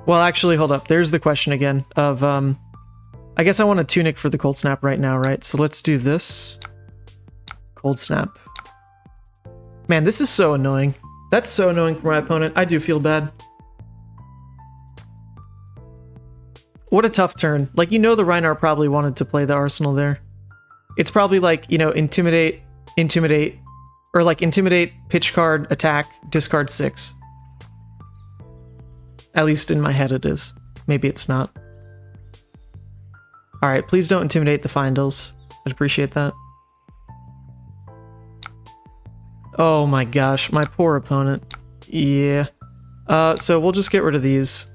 Well, actually, hold up. There's the question again of, I guess I want a Tunic for the Cold Snap right now, right? So let's do this. Cold Snap. Man, this is so annoying. That's so annoying for my opponent. I do feel bad. What a tough turn. Like, you know the Rhinar probably wanted to play the Arsenal there. It's probably like, you know, intimidate, or like intimidate, pitch card, attack, discard 6. At least in my head it is. Maybe it's not. Alright, please don't intimidate the Findles. I'd appreciate that. Oh my gosh, my poor opponent. Yeah. So we'll just get rid of these.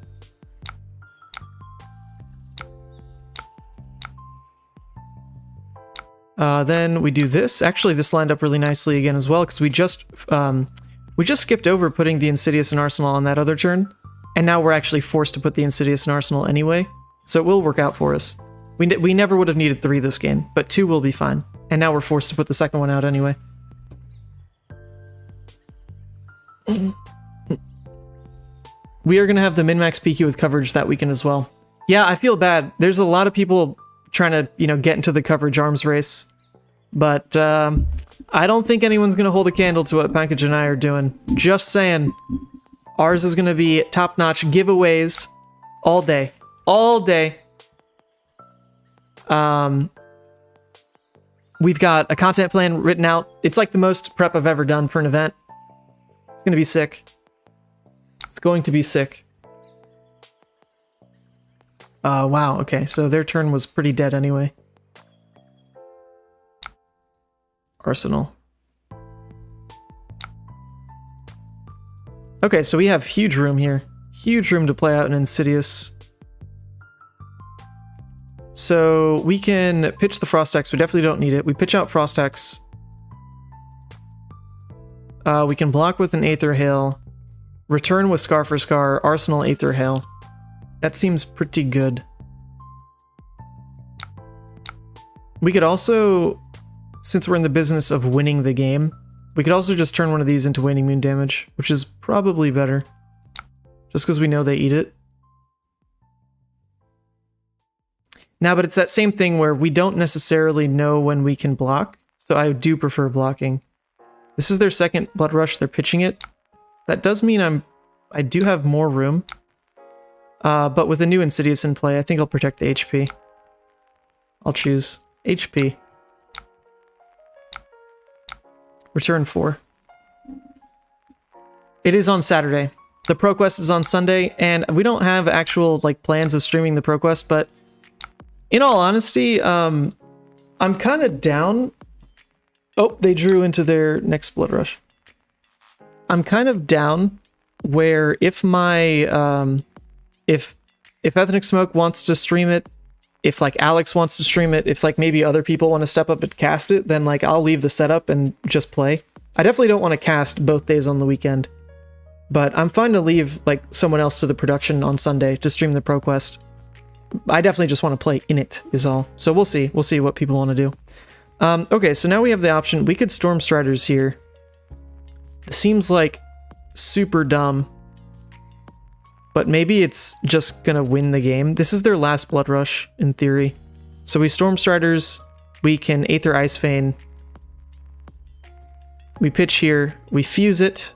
Then we do this. Actually, this lined up really nicely again as well, because we just skipped over putting the Insidious in Arsenal on that other turn, and now we're actually forced to put the Insidious in Arsenal anyway, so it will work out for us. We never would have needed 3 this game, but 2 will be fine, and now we're forced to put the second one out anyway. We are going to have the min-max PQ with coverage that weekend as well. Yeah, I feel bad. There's a lot of people trying to, get into the coverage arms race, but I don't think anyone's going to hold a candle to what Pankaj and I are doing. Just saying. Ours is going to be top-notch giveaways all day. All day. We've got a content plan written out. It's like the most prep I've ever done for an event. It's going to be sick. It's going to be sick. Wow, okay, so their turn was pretty dead anyway. Arsenal. Okay, so we have huge room here. Huge room to play out an Insidious. So we can pitch the Frost X. We definitely don't need it. We pitch out Frost X. We can block with an Aether Hail. Return with Scar for Scar. Arsenal Aether Hail. That seems pretty good. We could also, since we're in the business of winning the game, we could also just turn one of these into Waning Moon damage, which is probably better. Just because we know they eat it. Now, but it's that same thing where we don't necessarily know when we can block, so I do prefer blocking. This is their second Blood Rush, they're pitching it. That does mean I do have more room. But with a new Insidious in play, I think I'll protect the HP. I'll choose HP. Return 4. It is on Saturday. The ProQuest is on Sunday, and we don't have actual plans of streaming the ProQuest, but in all honesty, I'm kind of down. Oh, they drew into their next Blood Rush. I'm kind of down where if my if Ethnic Smoke wants to stream it, if Alex wants to stream it, if maybe other people want to step up and cast it, then I'll leave the setup and just play. I definitely don't want to cast both days on the weekend, but I'm fine to leave someone else to the production on Sunday to stream the ProQuest. I definitely just want to play in it is all. So we'll see what people want to do. Okay, so now we have the option. We could Storm Striders here. It seems super dumb, but maybe it's just gonna win the game. This is their last Blood Rush, in theory. So we Storm Striders, we can Aether Ice Feign. We pitch here, we fuse it.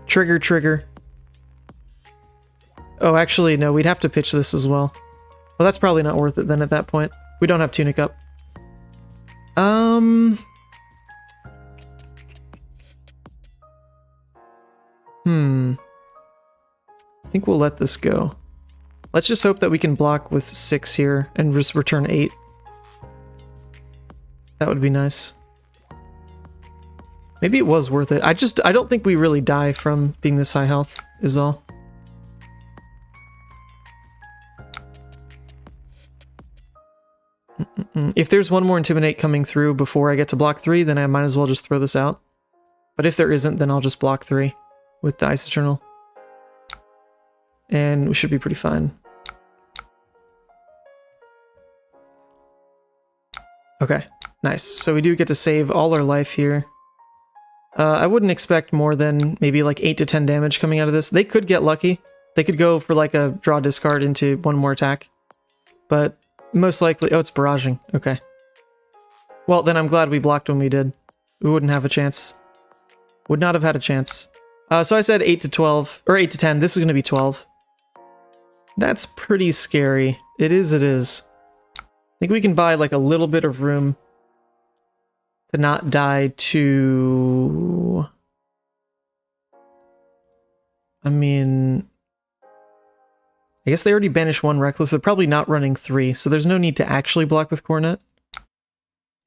Trigger. Oh, actually, no, we'd have to pitch this as well. Well, that's probably not worth it then at that point. We don't have Tunic up. I think we'll let this go. Let's just hope that we can block with 6 here and just return 8. That would be nice. Maybe it was worth it. I don't think we really die from being this high health, is all. If there's one more Intimidate coming through before I get to block 3, then I might as well just throw this out. But if there isn't, then I'll just block 3 with the Ice Eternal. And we should be pretty fine. Okay, nice. So we do get to save all our life here. I wouldn't expect more than maybe 8 to 10 damage coming out of this. They could get lucky. They could go for a draw discard into one more attack. But most likely... Oh, it's barraging. Okay. Well, then I'm glad we blocked when we did. We wouldn't have a chance. Would not have had a chance. So I said 8 to 12, or 8 to 10. This is going to be 12. That's pretty scary. It is, it is. I think we can buy a little bit of room to not die to... I mean... I guess they already banished 1 Reckless. They're probably not running 3, so there's no need to actually block with Coronet.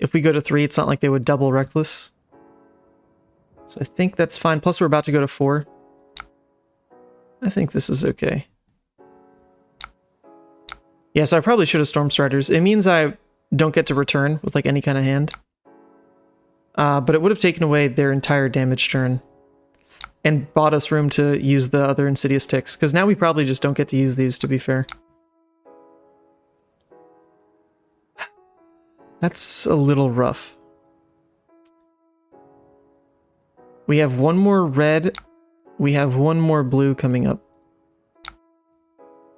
if we go to 3, it's not like they would double Reckless. So I think that's fine. Plus we're about to go to 4. I think this is okay. Yeah, so I probably should have Storm Striders. It means I don't get to return with like any kind of hand. But it would have taken away their entire damage turn. And bought us room to use the other Insidious Ticks. Because now we probably just don't get to use these, to be fair. That's a little rough. We have one more red. We have one more blue coming up.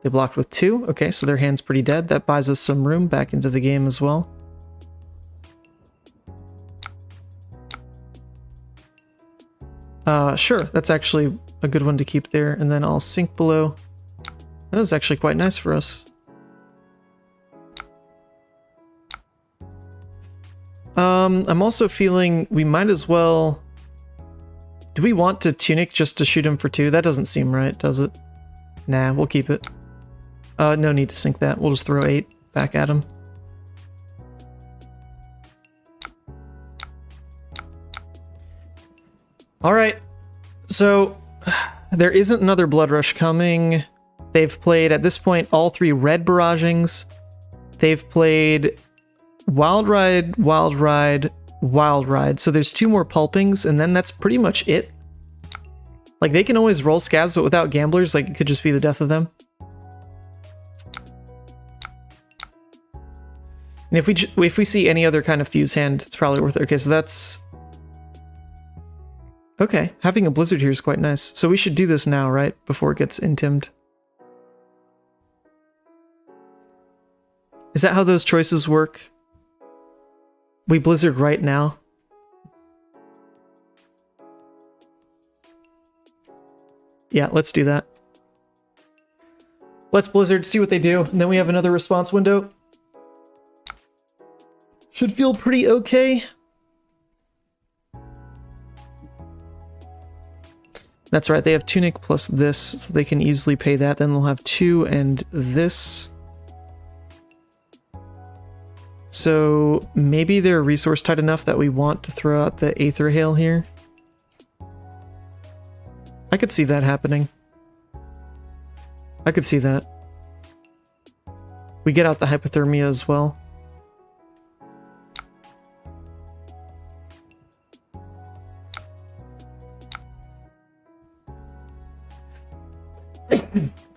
They blocked with 2. Okay, so their hand's pretty dead. That buys us some room back into the game as well. Sure, that's actually a good one to keep there. And then I'll sink below. That was actually quite nice for us. I'm also feeling we might as well... Do we want to Tunic just to shoot him for 2? That doesn't seem right, does it? Nah, we'll keep it. No need to sink that. We'll just throw 8 back at him. Alright, so there isn't another Blood Rush coming. They've played, at this point, all 3 red barragings. They've played Wild Ride, Wild Ride, Wild Ride. So there's 2 more Pulpings, and then that's pretty much it. Like, they can always roll Scabs, but without Gamblers, like, it could just be the death of them. And if we see any other kind of Fuse hand, it's probably worth it. Okay, so that's... Okay, having a Blizzard here is quite nice. So we should do this now, right? Before it gets intimed. Is that how those choices work? We Blizzard right now? Yeah, let's do that. Let's Blizzard, see what they do, and then we have another response window. Should feel pretty okay. That's right, they have Tunic plus this, so they can easily pay that. Then they'll have 2 and this. So maybe they're resource tight enough that we want to throw out the Aether Hail here. I could see that happening. I could see that. We get out the Hypothermia as well.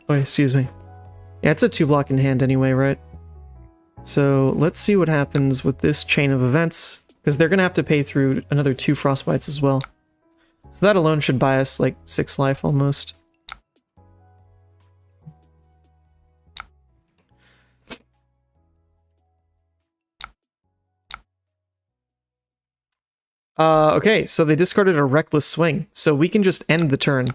Oh, excuse me. Yeah, it's a 2-block in hand anyway, right? So let's see what happens with this chain of events, because they're going to have to pay through another 2 Frostbites as well. So that alone should buy us like 6 life almost. Okay, so they discarded a Reckless Swing, so we can just end the turn.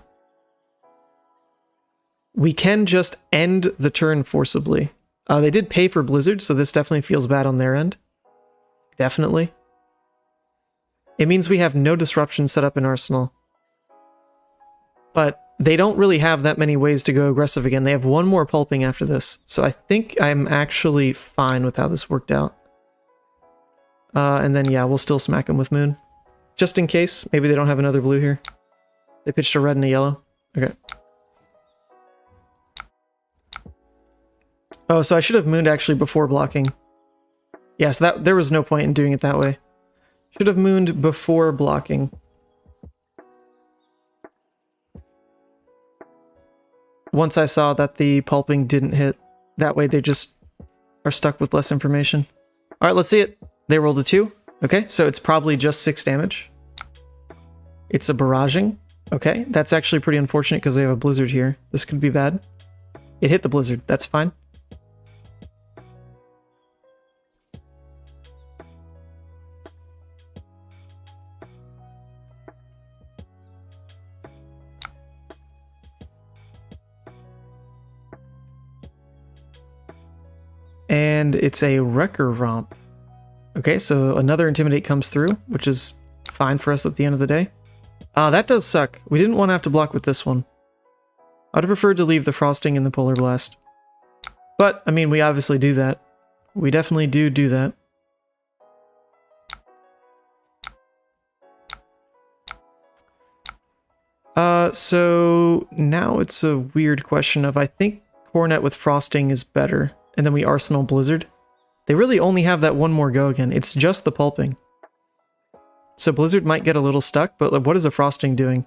We can just end the turn forcibly. They did pay for Blizzard, so this definitely feels bad on their end. Definitely. It means we have no disruption set up in Arsenal. But they don't really have that many ways to go aggressive again. They have 1 more Pulping after this. So I think I'm actually fine with how this worked out. And then, yeah, we'll still smack them with Moon. Just in case. Maybe they don't have another blue here. They pitched a red and a yellow. Okay. Oh, so I should have mooned actually before blocking. Yes, there was no point in doing it that way. Should have mooned before blocking. Once I saw that the Pulping didn't hit, that way they just are stuck with less information. Alright, let's see it. They rolled a 2. Okay, so it's probably just 6 damage. It's a barraging. Okay, that's actually pretty unfortunate because we have a Blizzard here. This could be bad. It hit the Blizzard, that's fine. And it's a Wrecker Romp. Okay, so another Intimidate comes through, which is fine for us at the end of the day. That does suck. We didn't want to have to block with this one. I'd have preferred to leave the Frosting in the Polar Blast. But, I mean, we obviously do that. We definitely do that. So now it's a weird question of, I think Cornet with Frosting is better, and then we Arsenal Blizzard. They really only have that one more go again. It's just the pulping. So Blizzard might get a little stuck, but like, what is a Frosting doing?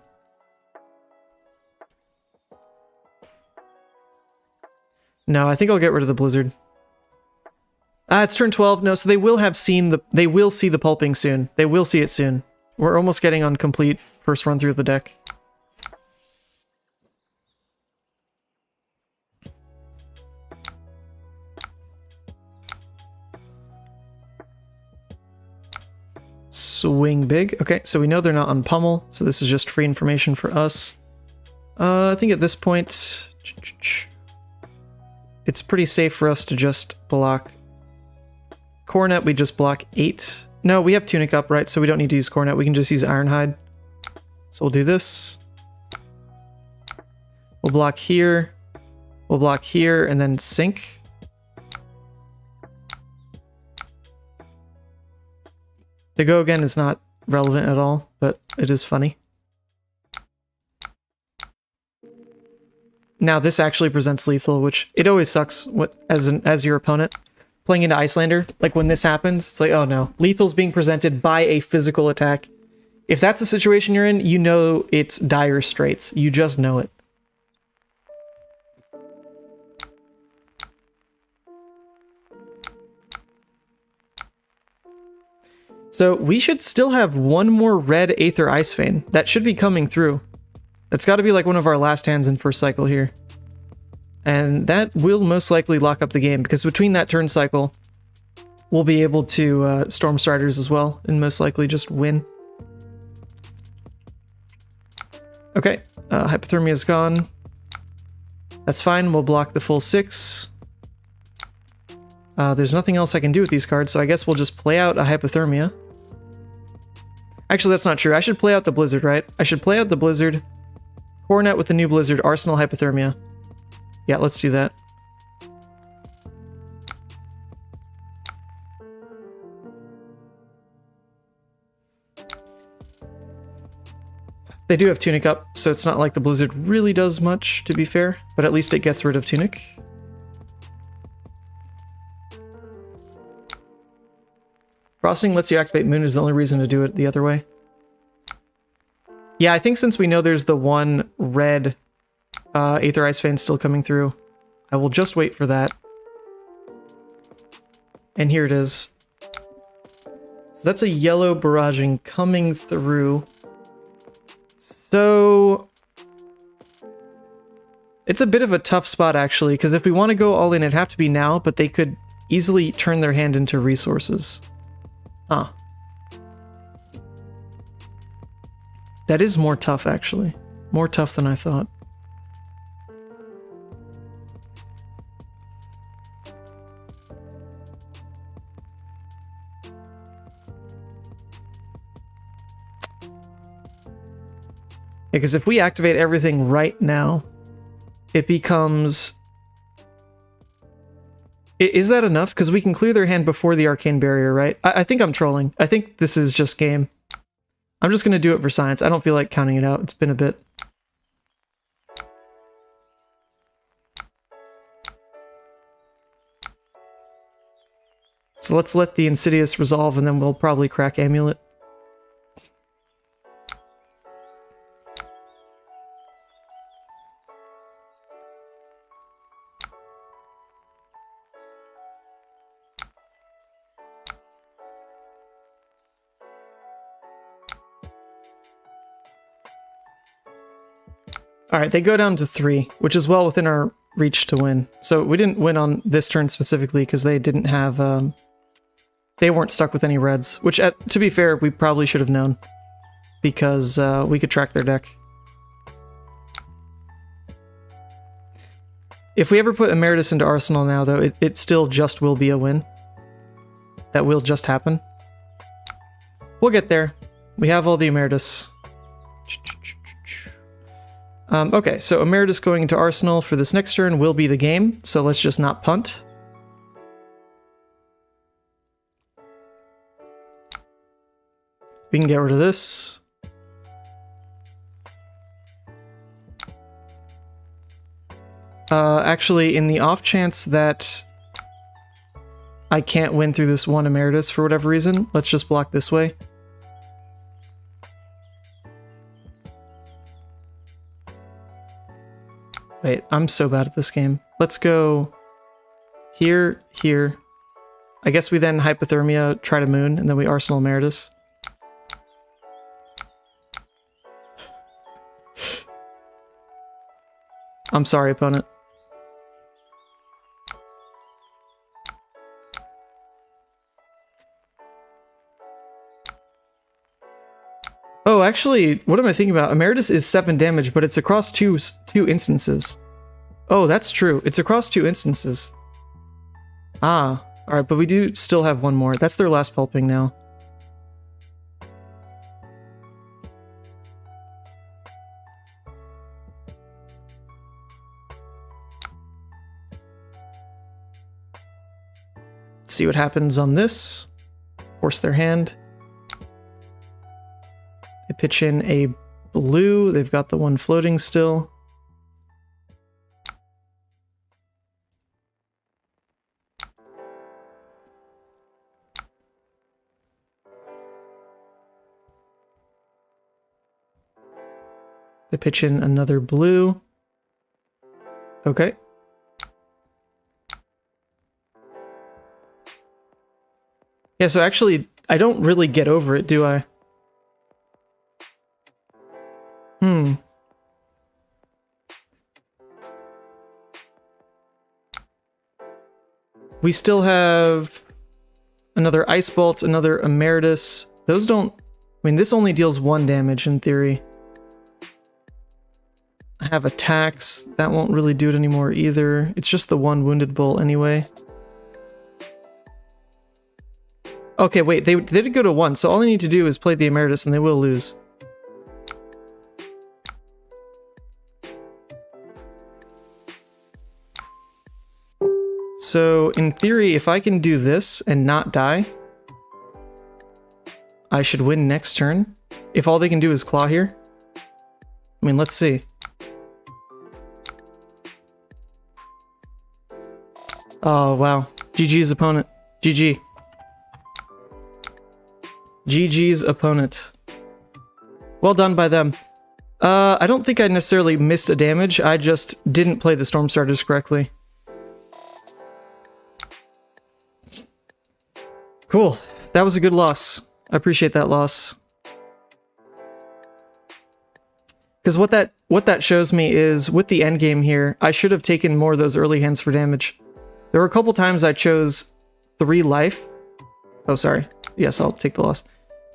No, I think I'll get rid of the Blizzard. It's turn 12. No, so they will have seen the... They will see the pulping soon. They will see it soon. We're almost getting on complete first run through of the deck. Swing big. Okay, so we know they're not on pummel, so this is just free information for us. I think at this point, it's pretty safe for us to just block Cornet. We just block 8. No, we have Tunic up, right? So we don't need to use Cornet. We can just use Ironhide. So we'll do this. We'll block here. We'll block here and then sink. The go again is not relevant at all, but it is funny. Now this actually presents lethal, which it always sucks as your opponent playing into Iyslander. Like when this happens, it's like, oh no, lethal's being presented by a physical attack. If that's the situation you're in, you know it's dire straits. You just know it. So we should still have one more red Aether Ice Vein. That should be coming through. That's got to be like one of our last hands in first cycle here. And that will most likely lock up the game, because between that turn cycle, we'll be able to Storm Striders as well, and most likely just win. Okay, Hypothermia is gone. That's fine, we'll block the full 6. There's nothing else I can do with these cards, so I guess we'll just play out a Hypothermia. Actually, that's not true. I should play out the Blizzard, right? I should play out the Blizzard, Coronet with the new Blizzard, Arsenal Hypothermia. Yeah, let's do that. They do have Tunic up, so it's not like the Blizzard really does much, to be fair, but at least it gets rid of Tunic. Frosting lets you activate Moon is the only reason to do it the other way. Yeah, I think since we know there's the one red Aether Ice Vein still coming through, I will just wait for that. And here it is. So that's a yellow barraging coming through. So it's a bit of a tough spot actually, because if we want to go all in, it'd have to be now, but they could easily turn their hand into resources. Huh. That is more tough, actually. More tough than I thought. Because if we activate everything right now, it becomes... Is that enough? Because we can clear their hand before the Arcane Barrier, right? I think I'm trolling. I think this is just game. I'm just going to do it for science. I don't feel like counting it out. It's been a bit. So let's let the Insidious resolve, and then we'll probably crack Amulet. Alright, they go down to 3, which is well within our reach to win. So we didn't win on this turn specifically because they didn't have, they weren't stuck with any reds, which, to be fair, we probably should have known because we could track their deck. If we ever put Emeritus into Arsenal now, though, it still just will be a win. That will just happen. We'll get there. We have all the Emeritus. Okay, so Emeritus going into Arsenal for this next turn will be the game, so let's just not punt. We can get rid of this. Actually, in the off chance that I can't win through this one Emeritus for whatever reason, let's just block this way. Wait, I'm so bad at this game. Let's go here, here. I guess we then Hypothermia, try to Moon, and then we Arsenal Emeritus. I'm sorry, opponent. Oh, actually, what am I thinking about? Emeritus is 7 damage, but it's across two instances. Oh, that's true. It's across 2 instances. Ah, alright, but we do still have one more. That's their last pulping now. Let's see what happens on this. Force their hand. They pitch in a blue. They've got the one floating still. They pitch in another blue. Okay. Yeah, so actually, I don't really get over it, do I? We still have another Ice Bolt, another Emeritus. Those don't... I mean, this only deals 1 damage in theory. I have attacks. That won't really do it anymore either. It's just the 1 Wounded Bull anyway. Okay, wait, they did go to 1, so all I need to do is play the Emeritus and they will lose. So, in theory, if I can do this and not die, I should win next turn. If all they can do is claw here. I mean, let's see. Oh, wow. GG's opponent. GG. GG's opponent. Well done by them. I don't think I necessarily missed a damage, I just didn't play the Storm Starters correctly. Cool. That was a good loss. I appreciate that loss. Because what that shows me is, with the endgame here, I should have taken more of those early hands for damage. There were a couple times I chose 3 life. Oh, sorry. Yes, I'll take the loss.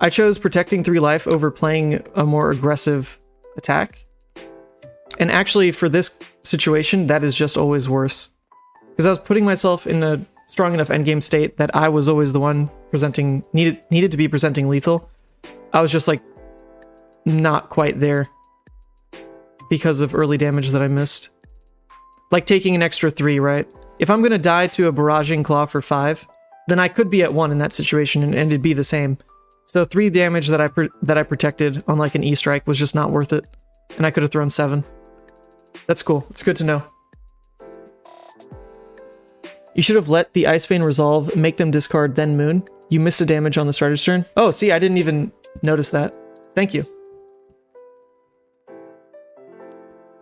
I chose protecting 3 life over playing a more aggressive attack. And actually, for this situation, that is just always worse. Because I was putting myself in a strong enough endgame state that I was always the one presenting, needed to be presenting lethal. I was just like, not quite there. Because of early damage that I missed. Like taking an extra 3, right? If I'm gonna die to a barraging claw for 5, then I could be at 1 in that situation and it'd be the same. So 3 damage that I protected on like an E-strike was just not worth it. And I could have thrown 7. That's cool. It's good to know. You should have let the Ice Vein resolve, make them discard, then Moon. You missed a damage on the starter's turn. Oh, see, I didn't even notice that. Thank you.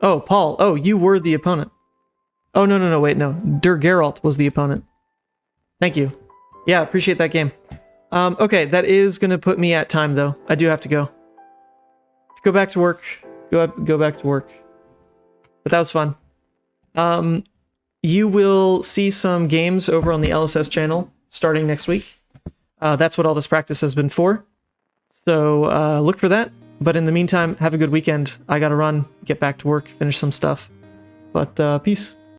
Oh, Paul. Oh, you were the opponent. Oh, no, wait, no. Geralt was the opponent. Thank you. Yeah, appreciate that game. Okay, that is going to put me at time, though. I do have to go. Let's go back to work. Go back to work. But that was fun. You will see some games over on the LSS channel starting next week. That's what all this practice has been for. So look for that. But in the meantime, have a good weekend. I gotta run, get back to work, finish some stuff. But peace.